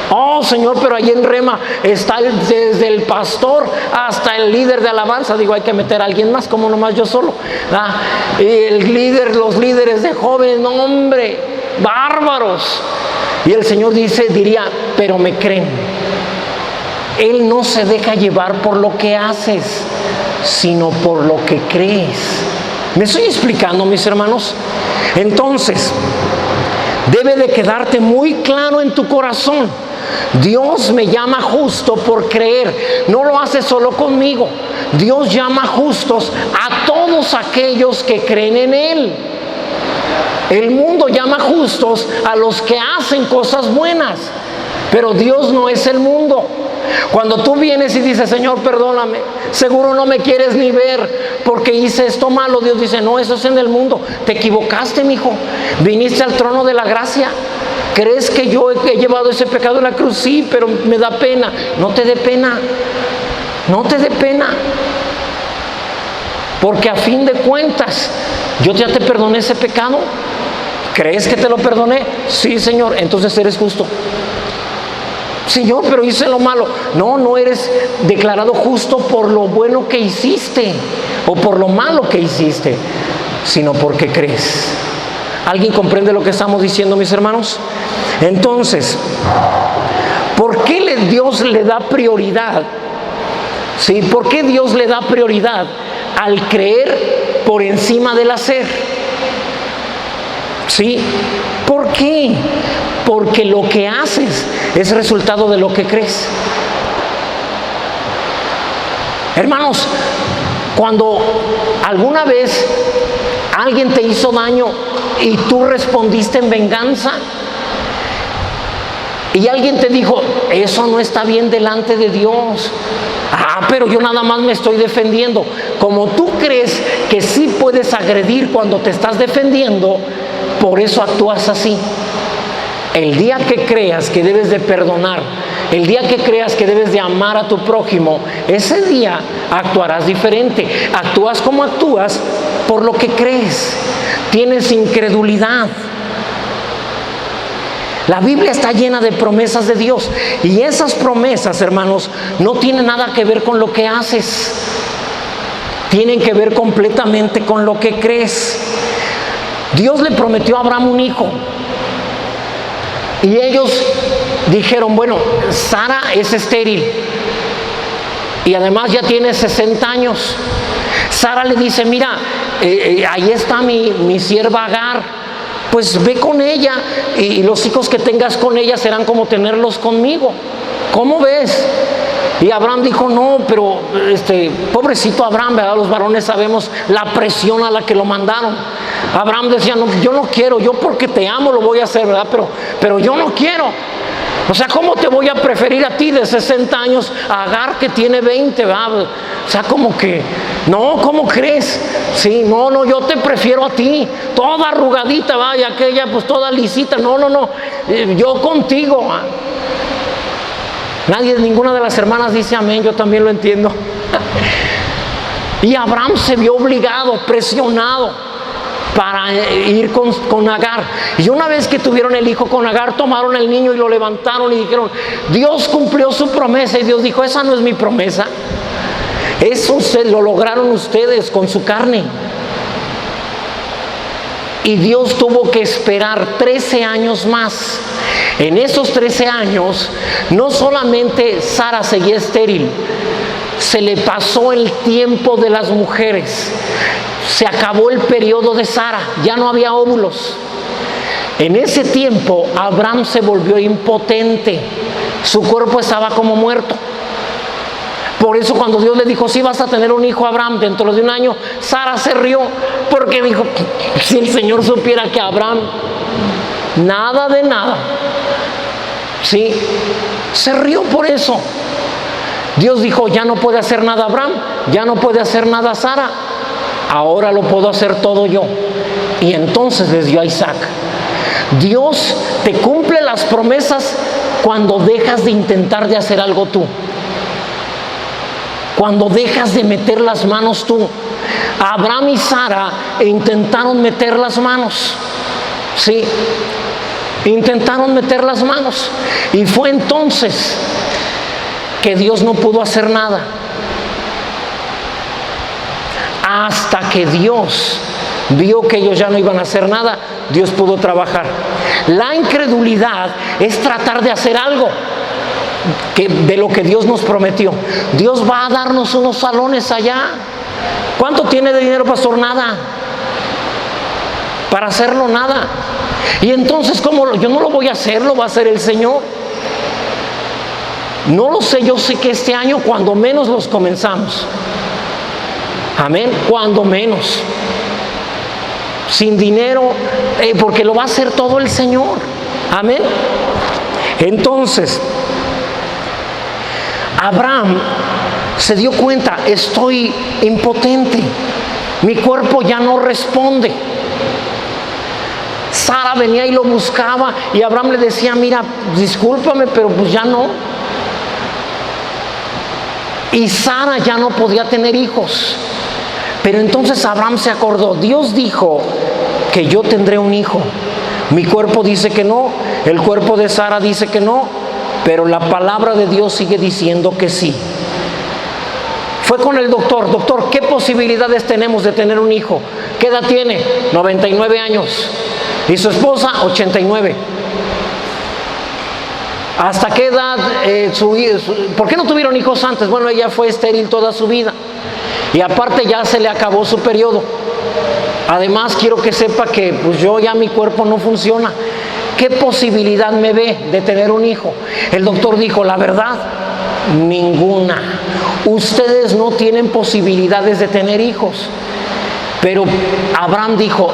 Oh, Señor, pero allí en Rema está desde el pastor hasta el líder de alabanza. Digo, hay que meter a alguien más, como nomás yo solo. Y los líderes de jóvenes, no, hombre, bárbaros. Y el Señor diría: pero me creen. Él no se deja llevar por lo que haces, sino por lo que crees. ¿Me estoy explicando, mis hermanos? Entonces, debe de quedarte muy claro en tu corazón: Dios me llama justo por creer. No lo hace solo conmigo. Dios llama justos a todos aquellos que creen en Él. El mundo llama justos a los que hacen cosas buenas, pero Dios no es el mundo. Cuando tú vienes y dices: Señor, perdóname, seguro no me quieres ni ver porque hice esto malo, Dios dice: no, eso es en el mundo. Te equivocaste, mijo. Viniste al trono de la gracia. ¿Crees que yo he llevado ese pecado en la cruz? Sí, pero me da pena. No te dé pena. No te dé pena. Porque a fin de cuentas, yo ya te perdoné ese pecado. ¿Crees que te lo perdoné? Sí, Señor. Entonces eres justo. Señor, pero hice lo malo. No, no eres declarado justo por lo bueno que hiciste o por lo malo que hiciste, sino porque crees. ¿Alguien comprende lo que estamos diciendo, mis hermanos? Entonces, ¿por qué Dios le da prioridad? ¿Sí? ¿Por qué Dios le da prioridad al creer por encima del hacer? ¿Sí? ¿Por qué? Porque lo que haces es resultado de lo que crees. Hermanos, cuando alguna vez alguien te hizo daño y tú respondiste en venganza, y alguien te dijo: eso no está bien delante de Dios. Pero yo nada más me estoy defendiendo. Como tú crees que sí puedes agredir cuando te estás defendiendo, por eso actúas así. El día que creas que debes de perdonar, el día que creas que debes de amar a tu prójimo, ese día actuarás diferente. Actúas como actúas por lo que crees. Tienes incredulidad. La Biblia está llena de promesas de Dios, y esas promesas, hermanos, no tienen nada que ver con lo que haces. Tienen que ver completamente con lo que crees. Dios le prometió a Abraham un hijo, y ellos dijeron: bueno, Sara es estéril y además ya tiene 60 años. Sara le dice: mira, ahí está mi sierva Agar, pues ve con ella, y los hijos que tengas con ella serán como tenerlos conmigo. ¿Cómo ves? Y Abraham dijo: no, pero pobrecito Abraham, ¿verdad? Los varones sabemos la presión a la que lo mandaron. Abraham decía: no, yo no quiero, yo porque te amo lo voy a hacer, ¿verdad? Pero yo no quiero. O sea, ¿cómo te voy a preferir a ti de 60 años a Agar que tiene 20, ¿verdad? O sea, como que, no, ¿cómo crees? Sí, no, yo te prefiero a ti, toda arrugadita, ¿verdad? Y aquella pues toda lisita. No, yo contigo, ¿verdad? Ninguna de las hermanas dice amén. Yo también lo entiendo. Y Abraham se vio obligado, presionado para ir con Agar. Y una vez que tuvieron el hijo con Agar, tomaron el niño y lo levantaron y dijeron: Dios cumplió su promesa. Y Dios dijo: esa no es mi promesa. Eso lo lograron ustedes con su carne. Y Dios tuvo que esperar 13 años más. En esos 13 años, no solamente Sara seguía estéril, se le pasó el tiempo de las mujeres. Se acabó el periodo de Sara, ya no había óvulos. En ese tiempo, Abraham se volvió impotente. Su cuerpo estaba como muerto. Por eso cuando Dios le dijo: sí vas a tener un hijo, Abraham, dentro de un año, Sara se rió, porque dijo: si el Señor supiera que Abraham, nada de nada. Sí, se rió por eso. Dios dijo: ya no puede hacer nada Abraham, ya no puede hacer nada Sara, ahora lo puedo hacer todo yo. Y entonces les dio a Isaac. Dios te cumple las promesas cuando dejas de intentar de hacer algo tú, cuando dejas de meter las manos tú. Abraham y Sara intentaron meter las manos, sí, intentaron meter las manos, y fue entonces que Dios no pudo hacer nada, hasta que Dios vio que ellos ya no iban a hacer nada. Dios pudo trabajar. La incredulidad es tratar de hacer algo de lo que Dios nos prometió. Dios va a darnos unos salones allá. ¿Cuánto tiene de dinero, pastor? Nada. para hacerlo nada. Y entonces, ¿cómo? Yo no lo voy a hacer, lo va a hacer el Señor. No lo sé, yo sé que este año cuando menos los comenzamos. Amén, cuando menos. Sin dinero, porque lo va a hacer todo el Señor. Amén. Entonces, Abraham se dio cuenta, estoy impotente, mi cuerpo ya no responde. Sara venía y lo buscaba y Abraham le decía, mira, discúlpame, pero pues ya no. Y Sara ya no podía tener hijos. Pero entonces Abraham se acordó, Dios dijo que yo tendré un hijo. Mi cuerpo dice que no, el cuerpo de Sara dice que no, pero la palabra de Dios sigue diciendo que sí. Fue con el doctor, doctor, ¿qué posibilidades tenemos de tener un hijo? ¿Qué edad tiene? 99 años. Y su esposa, 89. ¿Hasta qué edad? ¿Por qué no tuvieron hijos antes? Bueno, ella fue estéril toda su vida. Y aparte ya se le acabó su periodo. Además, quiero que sepa que pues yo ya mi cuerpo no funciona. ¿Qué posibilidad me ve de tener un hijo? El doctor dijo, la verdad, ninguna. Ustedes no tienen posibilidades de tener hijos. Pero Abraham dijo,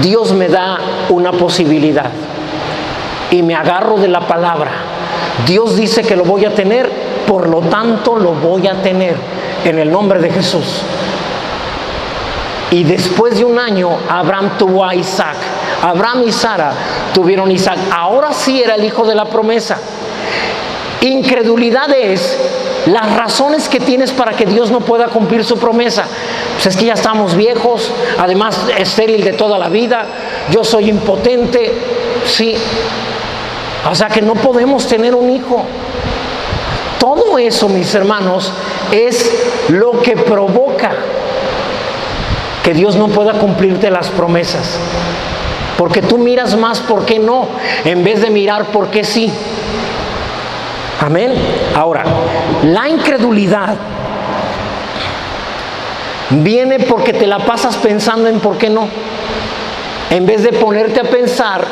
Dios me da una posibilidad. Y me agarro de la palabra. Dios dice que lo voy a tener, por lo tanto lo voy a tener. En el nombre de Jesús. Y después de un año, Abraham tuvo a Isaac. Abraham y Sara tuvieron Isaac. Ahora sí era el hijo de la promesa. Incredulidad es las razones que tienes para que Dios no pueda cumplir su promesa. Pues es que ya estamos viejos, además estéril de toda la vida, yo soy impotente. Sí. O sea que no podemos tener un hijo. Todo eso, mis hermanos, es lo que provoca que Dios no pueda cumplirte las promesas. Porque tú miras más por qué no, en vez de mirar por qué sí. Amén. Ahora, la incredulidad viene porque te la pasas pensando en por qué no, en vez de ponerte a pensar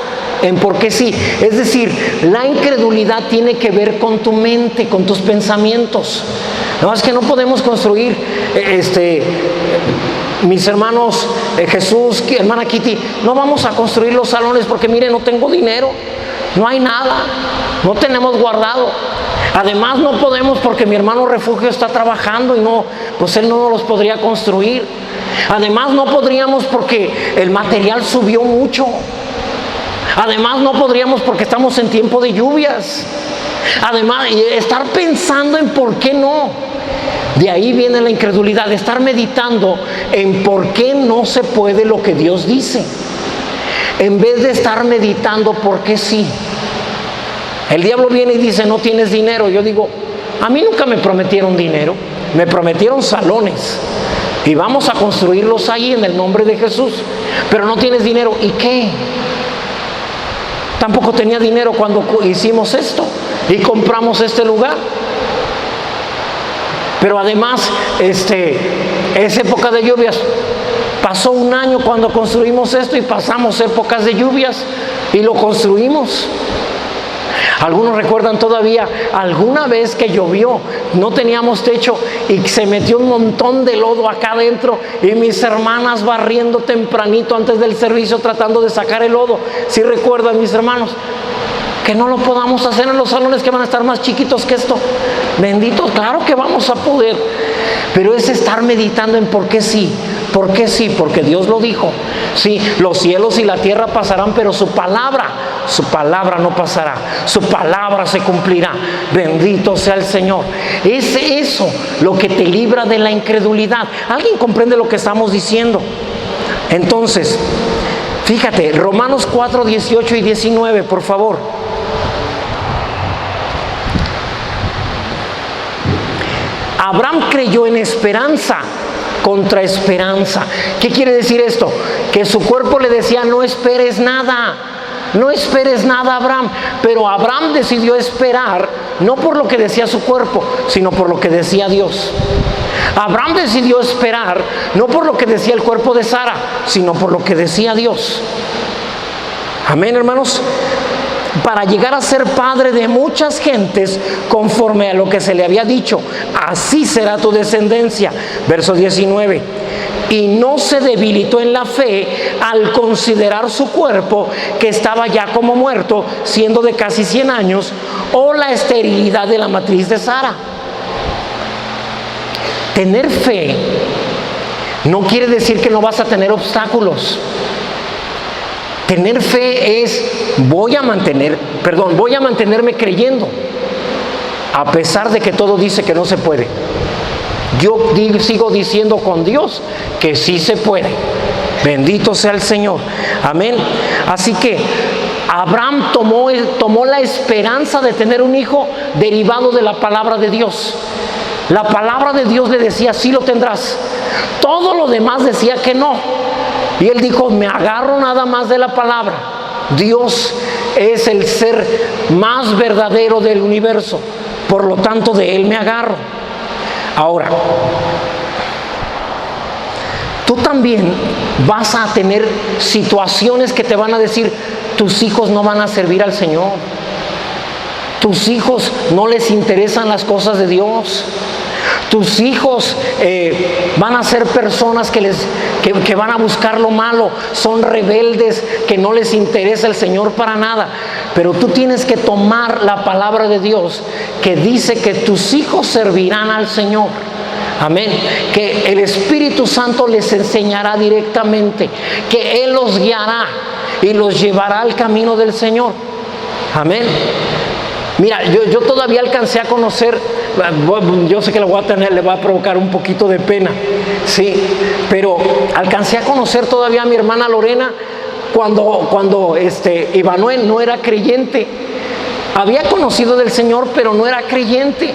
en por qué sí. Es decir, la incredulidad tiene que ver con tu mente, con tus pensamientos. No, es que no podemos construir, mis hermanos, Jesús, hermana Kitty, no vamos a construir los salones porque mire, no tengo dinero, no hay nada, no tenemos guardado. Además no podemos porque mi hermano Refugio está trabajando y no, pues él no los podría construir. Además no podríamos porque el material subió mucho. Además no podríamos porque estamos en tiempo de lluvias. Además, estar pensando en por qué no. De ahí viene la incredulidad, de estar meditando en por qué no se puede lo que Dios dice, en vez de estar meditando por qué sí. El diablo viene y dice, no tienes dinero. Yo digo, a mí nunca me prometieron dinero, me prometieron salones. Y vamos a construirlos ahí en el nombre de Jesús. Pero no tienes dinero, ¿y qué? Tampoco tenía dinero cuando hicimos esto y compramos este lugar. Pero además, es época de lluvias. Pasó un año cuando construimos esto y pasamos épocas de lluvias y lo construimos. Algunos recuerdan todavía alguna vez que llovió, no teníamos techo y se metió un montón de lodo acá adentro y mis hermanas barriendo tempranito antes del servicio tratando de sacar el lodo. ¿Sí recuerdan, mis hermanos? Que no lo podamos hacer en los salones que van a estar más chiquitos que esto. Bendito, claro que vamos a poder. Pero es estar meditando en por qué sí. ¿Por qué sí? Porque Dios lo dijo. Sí, los cielos y la tierra pasarán, pero su palabra no pasará. Su palabra se cumplirá. Bendito sea el Señor. Es eso lo que te libra de la incredulidad. ¿Alguien comprende lo que estamos diciendo? Entonces, fíjate, Romanos 4, 18 y 19, por favor. Abraham creyó en esperanza contra esperanza. ¿Qué quiere decir esto? Que su cuerpo le decía, no esperes nada. no esperes nada, Abraham. Pero Abraham decidió esperar, no por lo que decía su cuerpo, sino por lo que decía Dios. Abraham decidió esperar, no por lo que decía el cuerpo de Sara, sino por lo que decía Dios. Amén, hermanos. Para llegar a ser padre de muchas gentes, conforme a lo que se le había dicho, así será tu descendencia. Verso 19. Y no se debilitó en la fe al considerar su cuerpo, que estaba ya como muerto, siendo de casi 100 años, o la esterilidad de la matriz de Sara. Tener fe no quiere decir que no vas a tener obstáculos. Tener fe es, voy a mantenerme creyendo, a pesar de que todo dice que no se puede. Yo sigo diciendo con Dios que sí se puede. Bendito sea el Señor. Amén. Así que Abraham tomó la esperanza de tener un hijo derivado de la palabra de Dios. La palabra de Dios le decía, sí lo tendrás. Todo lo demás decía que no. Y él dijo, me agarro nada más de la palabra. Dios es el ser más verdadero del universo. Por lo tanto, de Él me agarro. Ahora, tú también vas a tener situaciones que te van a decir, tus hijos no van a servir al Señor. Tus hijos no les interesan las cosas de Dios. Tus hijos van a ser personas que van a buscar lo malo, son rebeldes, que no les interesa el Señor para nada. Pero tú tienes que tomar la palabra de Dios que dice que tus hijos servirán al Señor. Amén. Que el Espíritu Santo les enseñará directamente, que Él los guiará y los llevará al camino del Señor. Amén. Mira, yo todavía alcancé a conocer, yo sé que le va a provocar un poquito de pena, sí, pero alcancé a conocer todavía a mi hermana Lorena cuando Ivanoel no era creyente. Había conocido del Señor, pero no era creyente.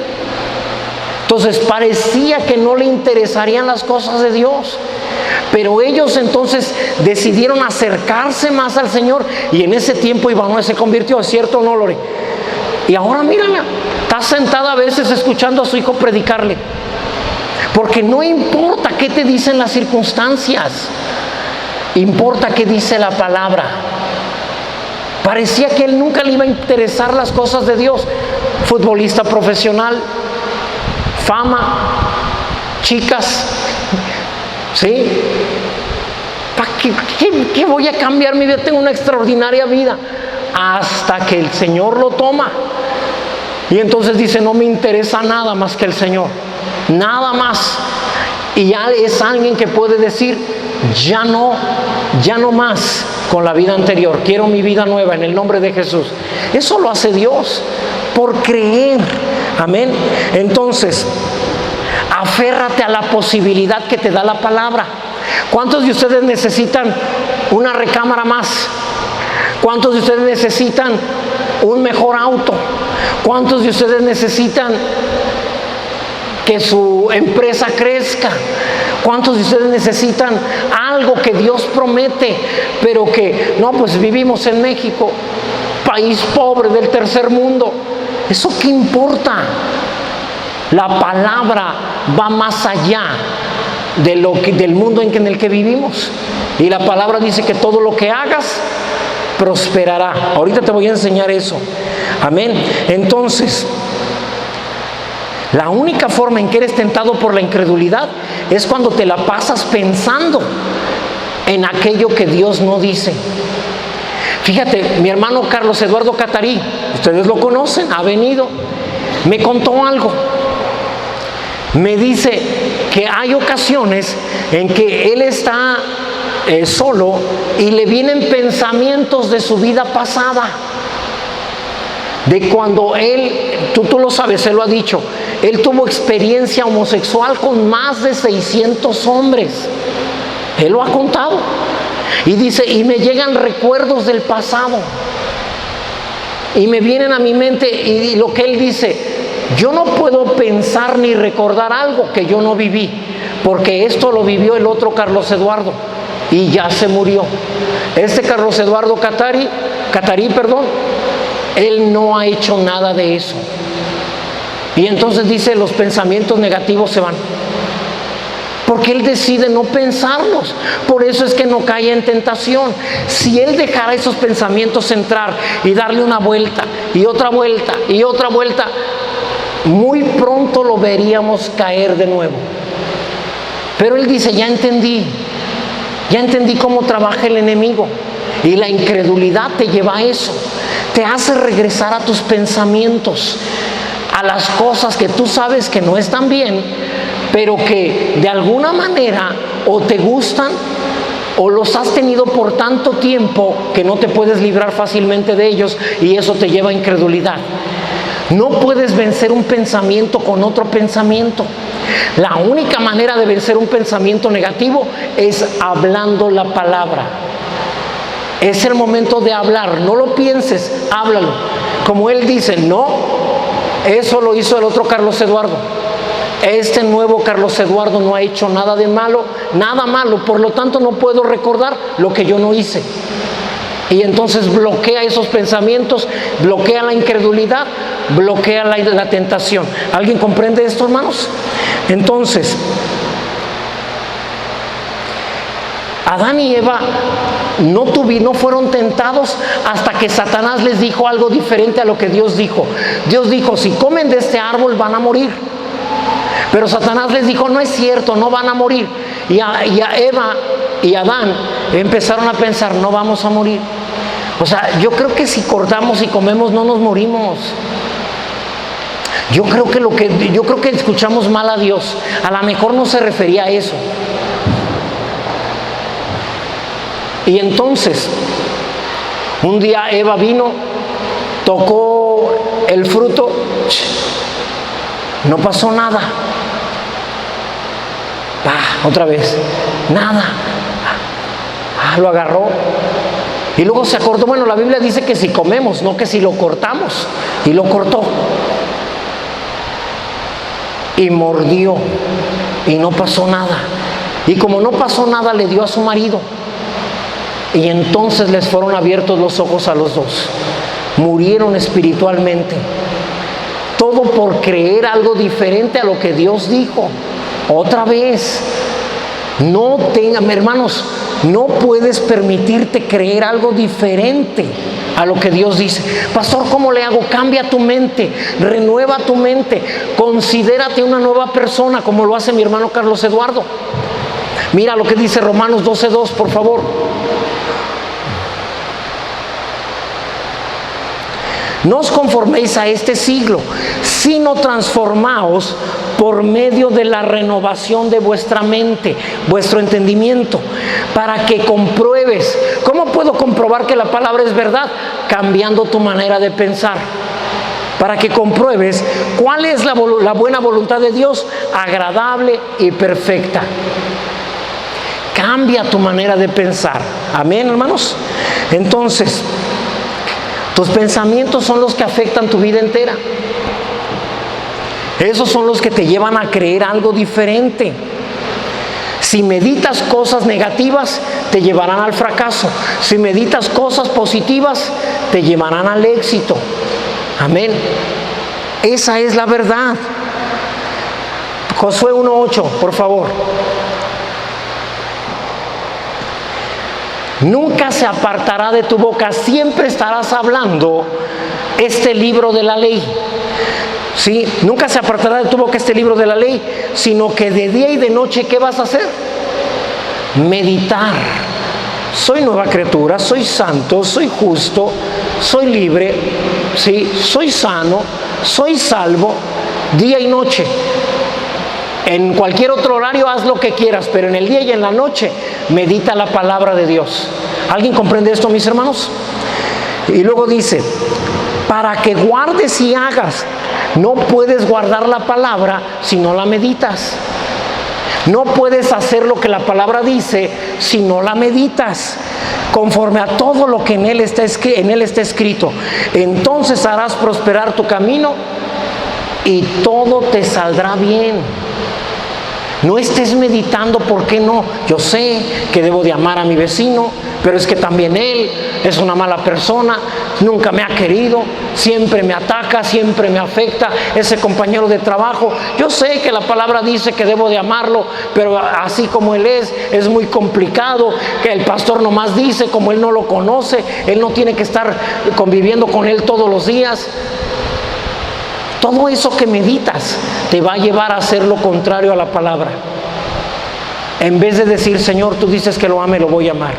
Entonces parecía que no le interesarían las cosas de Dios. Pero ellos entonces decidieron acercarse más al Señor, y en ese tiempo Ivanoel se convirtió, ¿es cierto o no, Lore? Y ahora mírala, está sentada a veces escuchando a su hijo predicarle. Porque no importa qué te dicen las circunstancias, importa qué dice la palabra. Parecía que él nunca le iba a interesar las cosas de Dios. Futbolista profesional, fama, chicas, ¿sí? ¿Para qué voy a cambiar mi vida? Tengo una extraordinaria vida. Hasta que el Señor lo toma. Y entonces dice, no me interesa nada más que el Señor. Nada más. Y ya es alguien que puede decir, ya no más con la vida anterior. Quiero mi vida nueva en el nombre de Jesús. Eso lo hace Dios por creer. Amén. Entonces, aférrate a la posibilidad que te da la palabra. ¿Cuántos de ustedes necesitan una recámara más? ¿Cuántos de ustedes necesitan un mejor auto? ¿Cuántos de ustedes necesitan que su empresa crezca? ¿Cuántos de ustedes necesitan algo que Dios promete, pero que no, pues vivimos en México, país pobre del tercer mundo? ¿Eso qué importa? La palabra va más allá del mundo en el que vivimos. Y la palabra dice que todo lo que hagas prosperará. Ahorita te voy a enseñar eso. Amén. Entonces, la única forma en que eres tentado por la incredulidad es cuando te la pasas pensando en aquello que Dios no dice. Fíjate, mi hermano Carlos Eduardo Catarí, ustedes lo conocen, ha venido, me contó algo. Me dice que hay ocasiones en que él está solo y le vienen pensamientos de su vida pasada, de cuando él, tú lo sabes, él lo ha dicho, él tuvo experiencia homosexual con más de 600 hombres, él lo ha contado, y dice, y me llegan recuerdos del pasado, y me vienen a mi mente, y lo que él dice, yo no puedo pensar ni recordar algo que yo no viví, porque esto lo vivió el otro Carlos Eduardo, y ya se murió. Este Carlos Eduardo Catarí catarí, perdón, él no ha hecho nada de eso. Y entonces dice, los pensamientos negativos se van. Porque él decide no pensarlos. Por eso es que no cae en tentación. Si él dejara esos pensamientos entrar y darle una vuelta y otra vuelta y otra vuelta, muy pronto lo veríamos caer de nuevo. Pero él dice, ya entendí cómo trabaja el enemigo. Y la incredulidad te lleva a eso. Te hace regresar a tus pensamientos, a las cosas que tú sabes que no están bien, pero que de alguna manera o te gustan o los has tenido por tanto tiempo que no te puedes librar fácilmente de ellos, y eso te lleva a incredulidad. No puedes vencer un pensamiento con otro pensamiento. La única manera de vencer un pensamiento negativo es hablando la palabra. Es el momento de hablar, no lo pienses, háblalo. Como él dice, no, eso lo hizo el otro Carlos Eduardo. Este nuevo Carlos Eduardo no ha hecho nada de malo, nada malo, por lo tanto no puedo recordar lo que yo no hice. Y entonces bloquea esos pensamientos, bloquea la incredulidad, bloquea la tentación. ¿Alguien comprende esto, hermanos? Entonces, Adán y Eva no fueron tentados hasta que Satanás les dijo algo diferente a lo que Dios dijo. Dios dijo, si comen de este árbol van a morir. Pero Satanás les dijo, no es cierto, no van a morir. Y a Eva y Adán empezaron a pensar, no vamos a morir. O sea, yo creo que si cortamos y comemos no nos morimos. Yo creo que escuchamos mal a Dios. A lo mejor no se refería a eso. Y entonces, un día Eva vino, tocó el fruto, no pasó nada. Otra vez, nada. Lo agarró. Y luego se acordó, bueno, la Biblia dice que si comemos, no que si lo cortamos. Y lo cortó. Y mordió. Y no pasó nada. Y como no pasó nada, le dio a su marido. Y entonces les fueron abiertos los ojos a los dos. Murieron espiritualmente. Todo por creer algo diferente a lo que Dios dijo. Otra vez, hermanos, no puedes permitirte creer algo diferente a lo que Dios dice. Pastor, ¿cómo le hago? Cambia tu mente, renueva tu mente, considérate una nueva persona, como lo hace mi hermano Carlos Eduardo. Mira lo que dice Romanos 12:2, por favor. No os conforméis a este siglo, sino transformaos por medio de la renovación de vuestra mente, vuestro entendimiento, para que compruebes. ¿Cómo puedo comprobar que la palabra es verdad? Cambiando tu manera de pensar. Para que compruebes cuál es la buena voluntad de Dios, agradable y perfecta. Cambia tu manera de pensar. Amén, hermanos. Entonces, tus pensamientos son los que afectan tu vida entera. Esos son los que te llevan a creer algo diferente. Si meditas cosas negativas, te llevarán al fracaso. Si meditas cosas positivas, te llevarán al éxito. Amén. Esa es la verdad. Josué 1:8, por favor. Nunca se apartará de tu boca, siempre estarás hablando este libro de la ley. ¿Sí? Nunca se apartará de tu boca este libro de la ley, sino que de día y de noche, ¿qué vas a hacer? Meditar. Soy nueva criatura, soy santo, soy justo, soy libre, ¿sí? Soy sano, soy salvo, día y noche. En cualquier otro horario haz lo que quieras, pero en el día y en la noche medita la palabra de Dios. ¿Alguien comprende esto, mis hermanos? Y luego dice, para que guardes y hagas. No puedes guardar la palabra si no la meditas. No puedes hacer lo que la palabra dice si no la meditas, conforme a todo lo que en él está escrito. Entonces harás prosperar tu camino y todo te saldrá bien. No estés meditando, ¿por qué no? Yo sé que debo de amar a mi vecino, pero es que también él es una mala persona, nunca me ha querido, siempre me ataca, siempre me afecta, ese compañero de trabajo. Yo sé que la palabra dice que debo de amarlo, pero así como él es muy complicado, que el pastor nomás dice, como él no lo conoce, él no tiene que estar conviviendo con él todos los días. Todo eso que meditas te va a llevar a hacer lo contrario a la palabra. En vez de decir, Señor, tú dices que lo ame, lo voy a amar.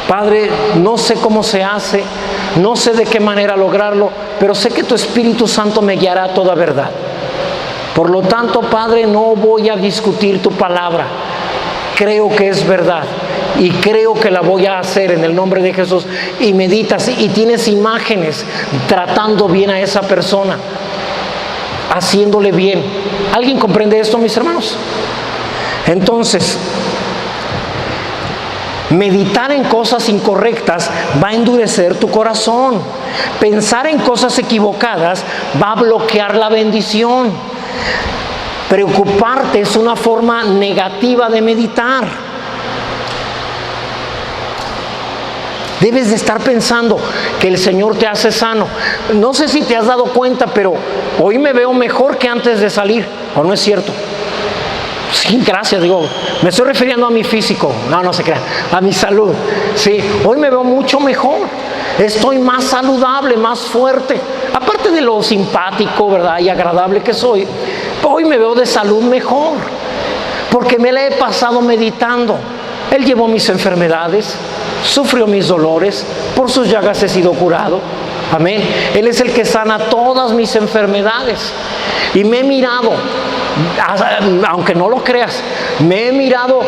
Padre, no sé cómo se hace, no sé de qué manera lograrlo, pero sé que tu Espíritu Santo me guiará a toda verdad. Por lo tanto, Padre, no voy a discutir tu palabra. Creo que es verdad y creo que la voy a hacer en el nombre de Jesús. Y meditas y tienes imágenes tratando bien a esa persona, haciéndole bien. ¿Alguien comprende esto, mis hermanos? Entonces, meditar en cosas incorrectas va a endurecer tu corazón. Pensar en cosas equivocadas va a bloquear la bendición. Preocuparte es una forma negativa de meditar. Debes de estar pensando que el Señor te hace sano. No sé si te has dado cuenta, pero hoy me veo mejor que antes de salir. ¿O no es cierto? Sí, gracias, digo, me estoy refiriendo a mi físico. No se crean, a mi salud. Sí, hoy me veo mucho mejor. Estoy más saludable, más fuerte. Aparte de lo simpático, ¿verdad? Y agradable que soy, hoy me veo de salud mejor. Porque me la he pasado meditando. Él llevó mis enfermedades, sufrió mis dolores, por sus llagas he sido curado. Amén. Él es el que sana todas mis enfermedades. Y me he mirado, aunque no lo creas, me he mirado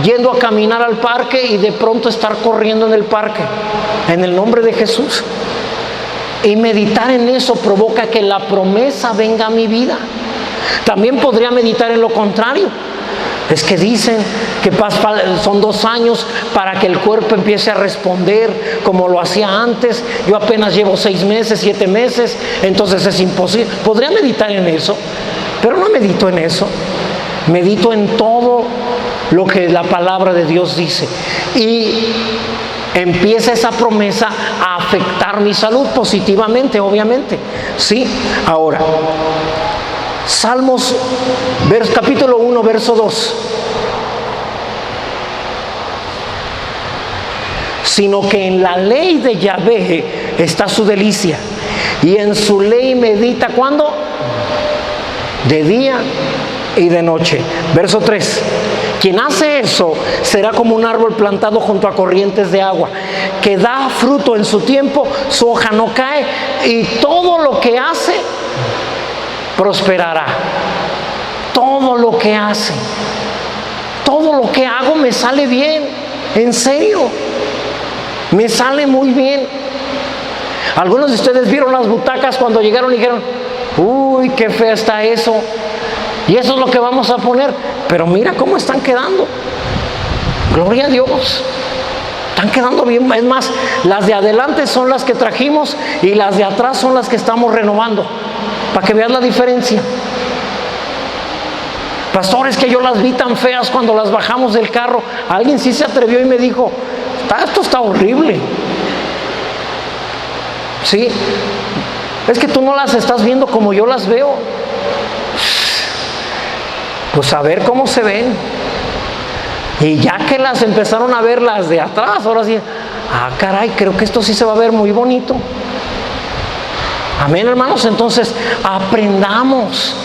yendo a caminar al parque y de pronto estar corriendo en el parque, en el nombre de Jesús. Y meditar en eso provoca que la promesa venga a mi vida. También podría meditar en lo contrario. Es que dicen que son 2 años para que el cuerpo empiece a responder como lo hacía antes. Yo apenas llevo 6 meses, 7 meses, entonces es imposible. Podría meditar en eso, pero no medito en eso. Medito en todo lo que la palabra de Dios dice. Y empieza esa promesa a afectar mi salud positivamente, obviamente. ¿Sí? Ahora, Salmos, capítulo 1, verso 2. Sino que en la ley de Yahvé está su delicia, y en su ley medita, ¿cuándo? De día y de noche. Verso 3. Quien hace eso será como un árbol plantado junto a corrientes de agua, que da fruto en su tiempo, su hoja no cae, y todo lo que hace prosperará. Todo lo que hace, todo lo que hago me sale bien, en serio, me sale muy bien. Algunos de ustedes vieron las butacas cuando llegaron y dijeron, uy, qué fea está eso, y eso es lo que vamos a poner, pero mira cómo están quedando, gloria a Dios, están quedando bien. Es más, las de adelante son las que trajimos y las de atrás son las que estamos renovando, para que veas la diferencia. Pastor, es que yo las vi tan feas cuando las bajamos del carro. Alguien sí se atrevió y me dijo, esto está horrible. Sí, es que tú no las estás viendo como yo las veo. Pues a ver cómo se ven. Y ya que las empezaron a ver las de atrás, ahora sí, caray, creo que esto sí se va a ver muy bonito. Amén, hermanos. Entonces aprendamos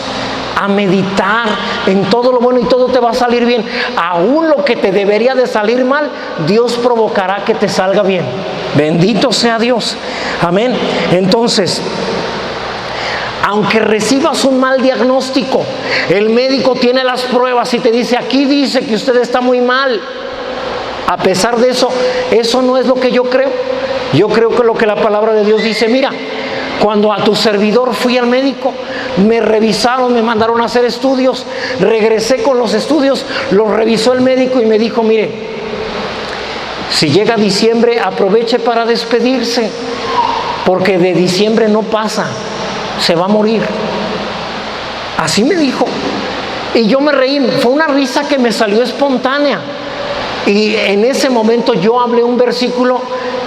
a meditar en todo lo bueno y todo te va a salir bien. Aún lo que te debería de salir mal, Dios provocará que te salga bien. Bendito sea Dios. Amén. Entonces, aunque recibas un mal diagnóstico, el médico tiene las pruebas y te dice, aquí dice que usted está muy mal. A pesar de eso, eso no es lo que yo creo. Yo creo que lo que la palabra de Dios dice, mira, cuando a tu servidor fui al médico, me revisaron, me mandaron a hacer estudios, regresé con los estudios, los revisó el médico y me dijo, mire, si llega diciembre, aproveche para despedirse, porque de diciembre no pasa, se va a morir. Así me dijo. Y yo me reí, fue una risa que me salió espontánea. Y en ese momento yo hablé un versículo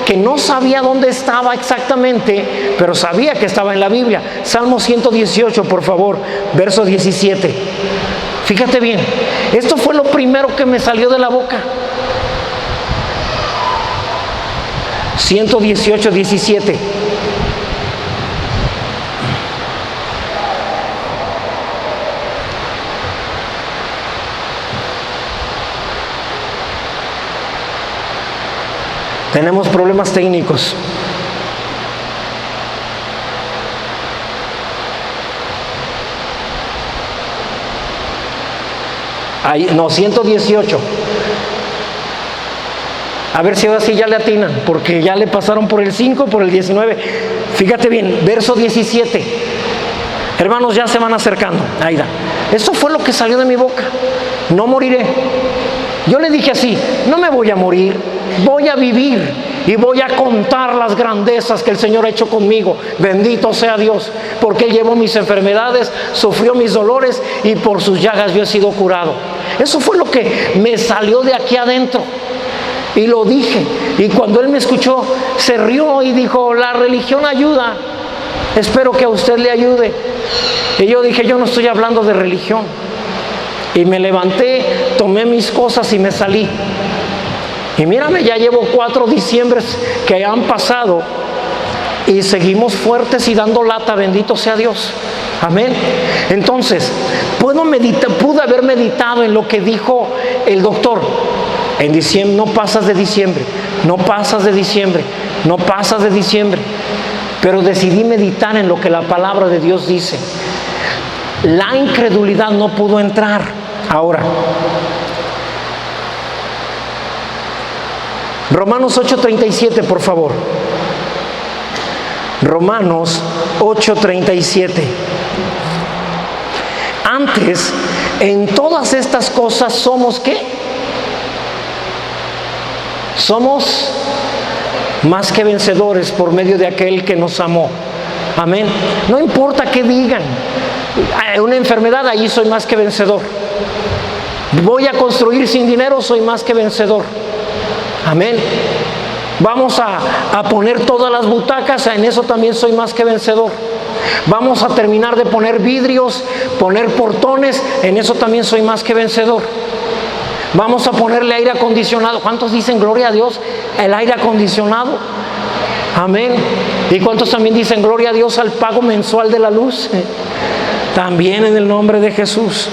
que no sabía dónde estaba exactamente, pero sabía que estaba en la Biblia. Salmo 118, por favor, verso 17. Fíjate bien, esto fue lo primero que me salió de la boca. 118, 17. Tenemos problemas técnicos. Ahí, no, 118. A ver si ahora sí ya le atinan, porque ya le pasaron por el 5, por el 19. Fíjate bien, verso 17. Hermanos, ya se van acercando. Ahí da. Eso fue lo que salió de mi boca. No moriré. Yo le dije así, no me voy a morir, voy a vivir y voy a contar las grandezas que el Señor ha hecho conmigo. Bendito sea Dios, porque Él llevó mis enfermedades, sufrió mis dolores y por sus llagas yo he sido curado. Eso fue lo que me salió de aquí adentro. Y lo dije. Y cuando Él me escuchó, se rió y dijo, la religión ayuda. Espero que a usted le ayude. Y yo dije, yo no estoy hablando de religión. Y me levanté, tomé mis cosas y me salí. Y mírame, ya llevo 4 diciembres que han pasado y seguimos fuertes y dando lata, bendito sea Dios. Amén. Entonces, pude haber meditado en lo que dijo el doctor. En diciembre, no pasas de diciembre, no pasas de diciembre, no pasas de diciembre. Pero decidí meditar en lo que la palabra de Dios dice. La incredulidad no pudo entrar. Ahora, Romanos 8:37, por favor. Romanos 8:37. Antes, en todas estas cosas somos ¿qué? Somos más que vencedores por medio de aquel que nos amó. Amén. No importa qué digan. Una enfermedad, allí soy más que vencedor. Voy a construir sin dinero, soy más que vencedor. Amén. Vamos a poner todas las butacas, en eso también soy más que vencedor. Vamos a terminar de poner vidrios, poner portones, en eso también soy más que vencedor. Vamos a ponerle aire acondicionado. ¿Cuántos dicen gloria a Dios? El aire acondicionado. Amén. ¿Y cuántos también dicen gloria a Dios al pago mensual de la luz? También en el nombre de Jesús.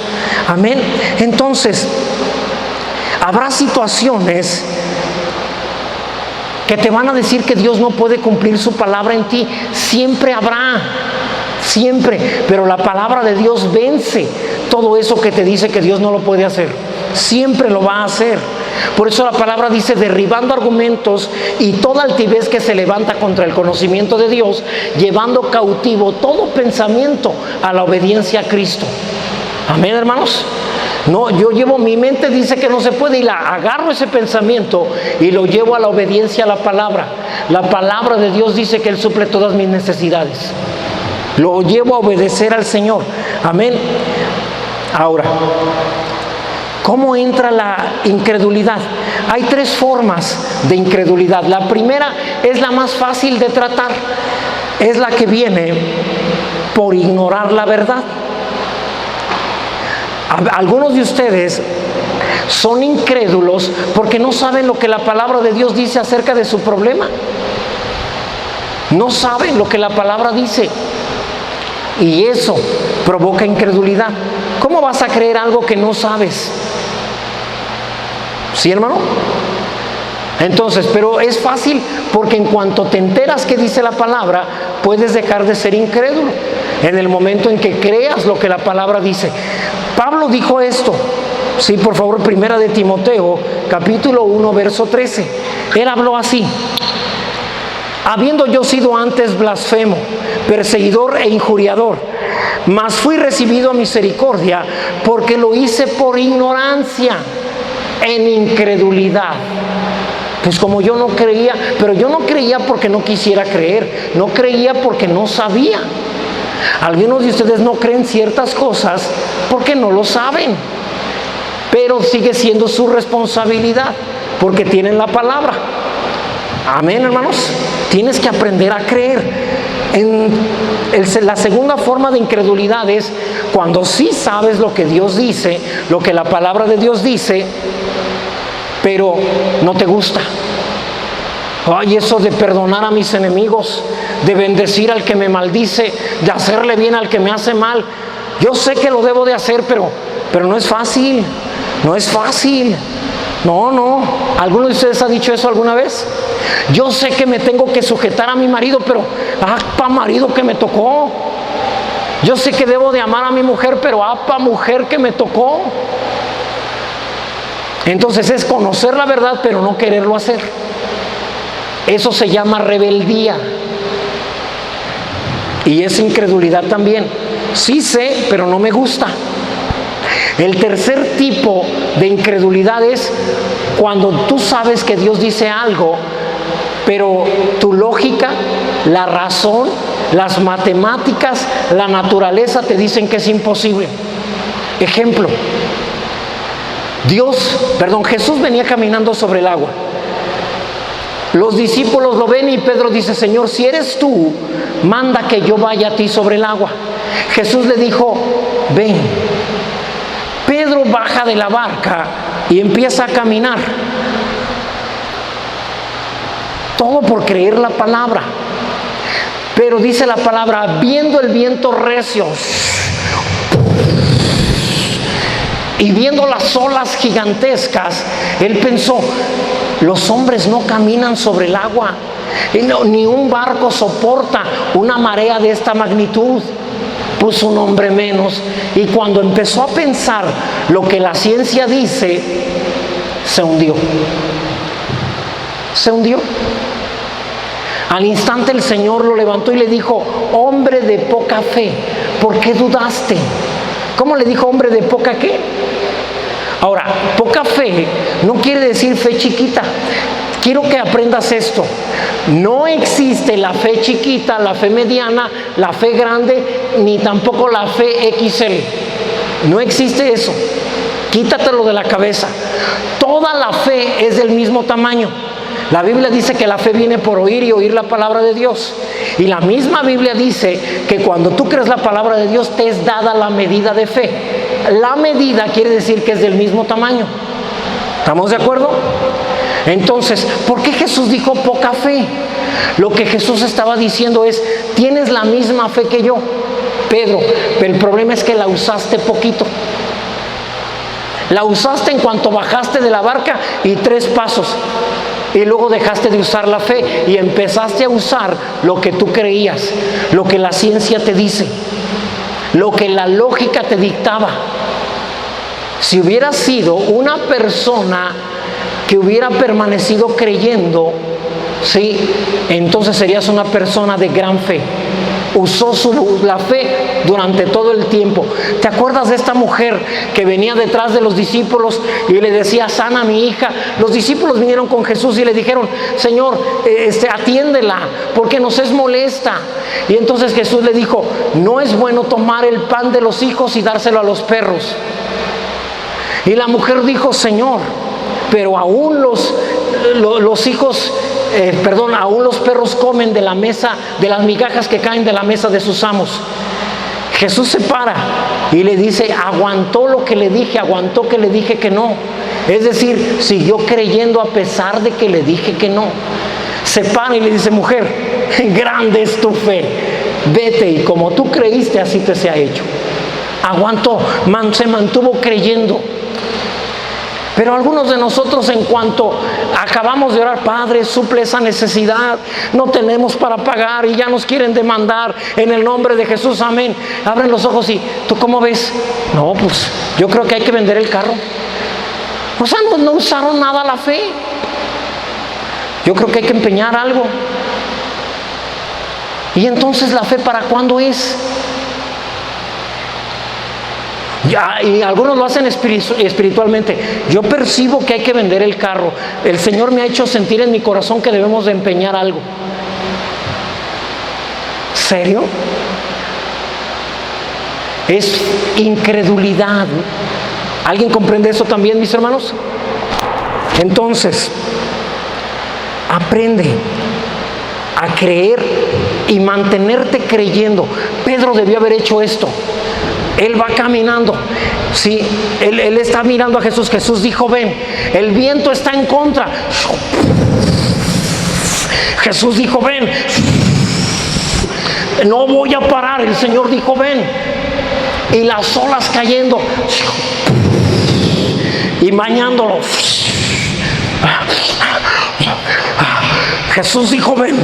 Amén. Entonces, habrá situaciones que te van a decir que Dios no puede cumplir su palabra en ti. Siempre habrá, siempre. Pero la palabra de Dios vence todo eso que te dice que Dios no lo puede hacer. Siempre lo va a hacer. Por eso la palabra dice, derribando argumentos y toda altivez que se levanta contra el conocimiento de Dios, llevando cautivo todo pensamiento a la obediencia a Cristo. Amén, hermanos. No, yo llevo, mi mente dice que no se puede y la agarro ese pensamiento y lo llevo a la obediencia a la palabra. La palabra de Dios dice que Él suple todas mis necesidades. Lo llevo a obedecer al Señor. Amén. Ahora, ¿cómo entra la incredulidad? Hay 3 formas de incredulidad. La primera es la más fácil de tratar. Es la que viene por ignorar la verdad. Algunos de ustedes son incrédulos porque no saben lo que la palabra de Dios dice acerca de su problema. No saben lo que la palabra dice. Y eso provoca incredulidad. ¿Cómo vas a creer algo que no sabes? ¿Sí, hermano? Entonces, pero es fácil porque en cuanto te enteras que dice la palabra, puedes dejar de ser incrédulo en el momento en que creas lo que la palabra dice. Pablo dijo esto, sí, por favor, 1 de Timoteo, capítulo 1, verso 13. Él habló así: habiendo yo sido antes blasfemo, perseguidor e injuriador, mas fui recibido a misericordia, porque lo hice por ignorancia, en incredulidad. Pues como yo no creía, pero yo no creía porque no quisiera creer, no creía porque no sabía. Algunos de ustedes no creen ciertas cosas porque no lo saben, pero sigue siendo su responsabilidad porque tienen la palabra. Amén, hermanos. Tienes que aprender a creer. La segunda forma de incredulidad es cuando sí sabes lo que Dios dice, lo que la palabra de Dios dice, pero no te gusta. Ay, eso de perdonar a mis enemigos, de bendecir al que me maldice, de hacerle bien al que me hace mal. Yo sé que lo debo de hacer, pero no es fácil. No es fácil. No. ¿Alguno de ustedes ha dicho eso alguna vez? Yo sé que me tengo que sujetar a mi marido, pero pa' marido que me tocó. Yo sé que debo de amar a mi mujer, pero pa' mujer que me tocó. Entonces es conocer la verdad, pero no quererlo hacer. Eso se llama rebeldía. Y es incredulidad también. Sí sé, pero no me gusta. El tercer tipo de incredulidad es cuando tú sabes que Dios dice algo, pero tu lógica, la razón, las matemáticas, la naturaleza te dicen que es imposible. Ejemplo, Jesús venía caminando sobre el agua. Los discípulos lo ven y Pedro dice: Señor, si eres tú, manda que yo vaya a ti sobre el agua. Jesús le dijo: ven. Pedro baja de la barca y empieza a caminar. Todo por creer la palabra. Pero dice la palabra, viendo el viento recio y viendo las olas gigantescas, él pensó: los hombres no caminan sobre el agua, ni un barco soporta una marea de esta magnitud. Puso un hombre menos. Y cuando empezó a pensar lo que la ciencia dice, se hundió. Se hundió. Al instante el Señor lo levantó y le dijo: hombre de poca fe, ¿por qué dudaste? ¿Cómo le dijo hombre de poca qué? Ahora, poca fe no quiere decir fe chiquita. Quiero que aprendas esto. No existe la fe chiquita, la fe mediana, la fe grande, ni tampoco la fe XL. No existe eso. Quítatelo de la cabeza. Toda la fe es del mismo tamaño. La Biblia dice que la fe viene por oír y oír la palabra de Dios. Y la misma Biblia dice que cuando tú crees la palabra de Dios te es dada la medida de fe. La medida quiere decir que es del mismo tamaño. ¿Estamos de acuerdo? Entonces, ¿por qué Jesús dijo poca fe? Lo que Jesús estaba diciendo es: tienes la misma fe que yo, Pedro, pero el problema es que la usaste poquito. La usaste en cuanto bajaste de la barca y 3 pasos. Y luego dejaste de usar la fe y empezaste a usar lo que tú creías, lo que la ciencia te dice, lo que la lógica te dictaba. Si hubieras sido una persona que hubiera permanecido creyendo, ¿sí?, entonces serías una persona de gran fe. Usó la fe durante todo el tiempo. ¿Te acuerdas de esta mujer que venía detrás de los discípulos y le decía: sana a mi hija? Los discípulos vinieron con Jesús y le dijeron: Señor, atiéndela porque nos es molesta. Y entonces Jesús le dijo: no es bueno tomar el pan de los hijos y dárselo a los perros. Y la mujer dijo: Señor, pero aún los hijos, aún los perros comen de la mesa, de las migajas que caen de la mesa de sus amos. Jesús se para y le dice: aguantó lo que le dije, aguantó que le dije que no. Es decir, siguió creyendo a pesar de que le dije que no. Se para y le dice: mujer, grande es tu fe, vete y como tú creíste así te sea hecho. Aguantó, se mantuvo creyendo. Pero algunos de nosotros, en cuanto acabamos de orar: Padre, suple esa necesidad, no tenemos para pagar y ya nos quieren demandar, en el nombre de Jesús, amén. Abren los ojos y: ¿tú cómo ves? No, pues yo creo que hay que vender el carro. O sea, no usaron nada la fe. Yo creo que hay que empeñar algo. Y entonces, ¿la fe para cuándo es? Y algunos lo hacen espiritualmente. Yo percibo que hay que vender el carro. El Señor me ha hecho sentir en mi corazón que debemos de empeñar algo. ¿Serio? es incredulidad. ¿Alguien comprende eso también, mis hermanos? Entonces, aprende a creer y mantenerte creyendo. Pedro debió haber hecho esto. Él va caminando, ¿sí? Él está mirando a Jesús. Jesús dijo, ven. El viento está en contra. Jesús dijo, ven. No voy a parar. El Señor dijo, ven. Y las olas cayendo y bañándolo. Jesús dijo, ven,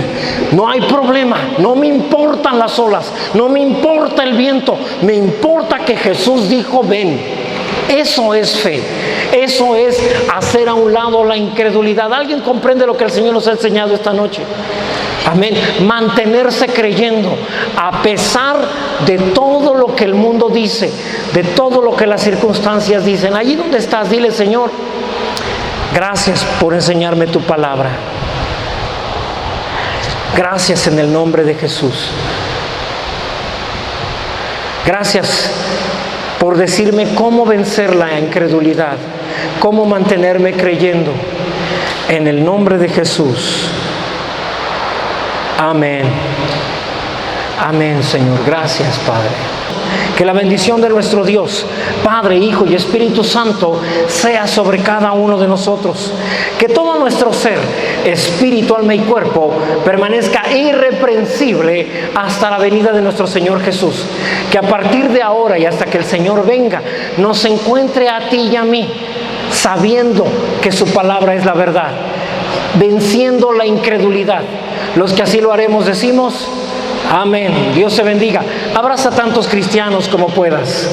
no hay problema, no me importan las olas, no me importa el viento, me importa que Jesús dijo, ven. Eso es fe, eso es hacer a un lado la incredulidad. ¿Alguien comprende lo que el Señor nos ha enseñado esta noche? Amén. Mantenerse creyendo a pesar de todo lo que el mundo dice, de todo lo que las circunstancias dicen. Allí donde estás, dile, Señor, gracias por enseñarme tu palabra. Gracias en el nombre de Jesús. Gracias por decirme cómo vencer la incredulidad, cómo mantenerme creyendo. En el nombre de Jesús. Amén. Amén, Señor. Gracias, Padre. Que la bendición de nuestro Dios, Padre, Hijo y Espíritu Santo, sea sobre cada uno de nosotros. Que todo nuestro ser, espíritu, alma y cuerpo, permanezca irreprensible hasta la venida de nuestro Señor Jesús. Que a partir de ahora y hasta que el Señor venga, nos encuentre a ti y a mí, sabiendo que su palabra es la verdad, venciendo la incredulidad. Los que así lo haremos decimos, amén. Dios te bendiga. Abraza a tantos cristianos como puedas.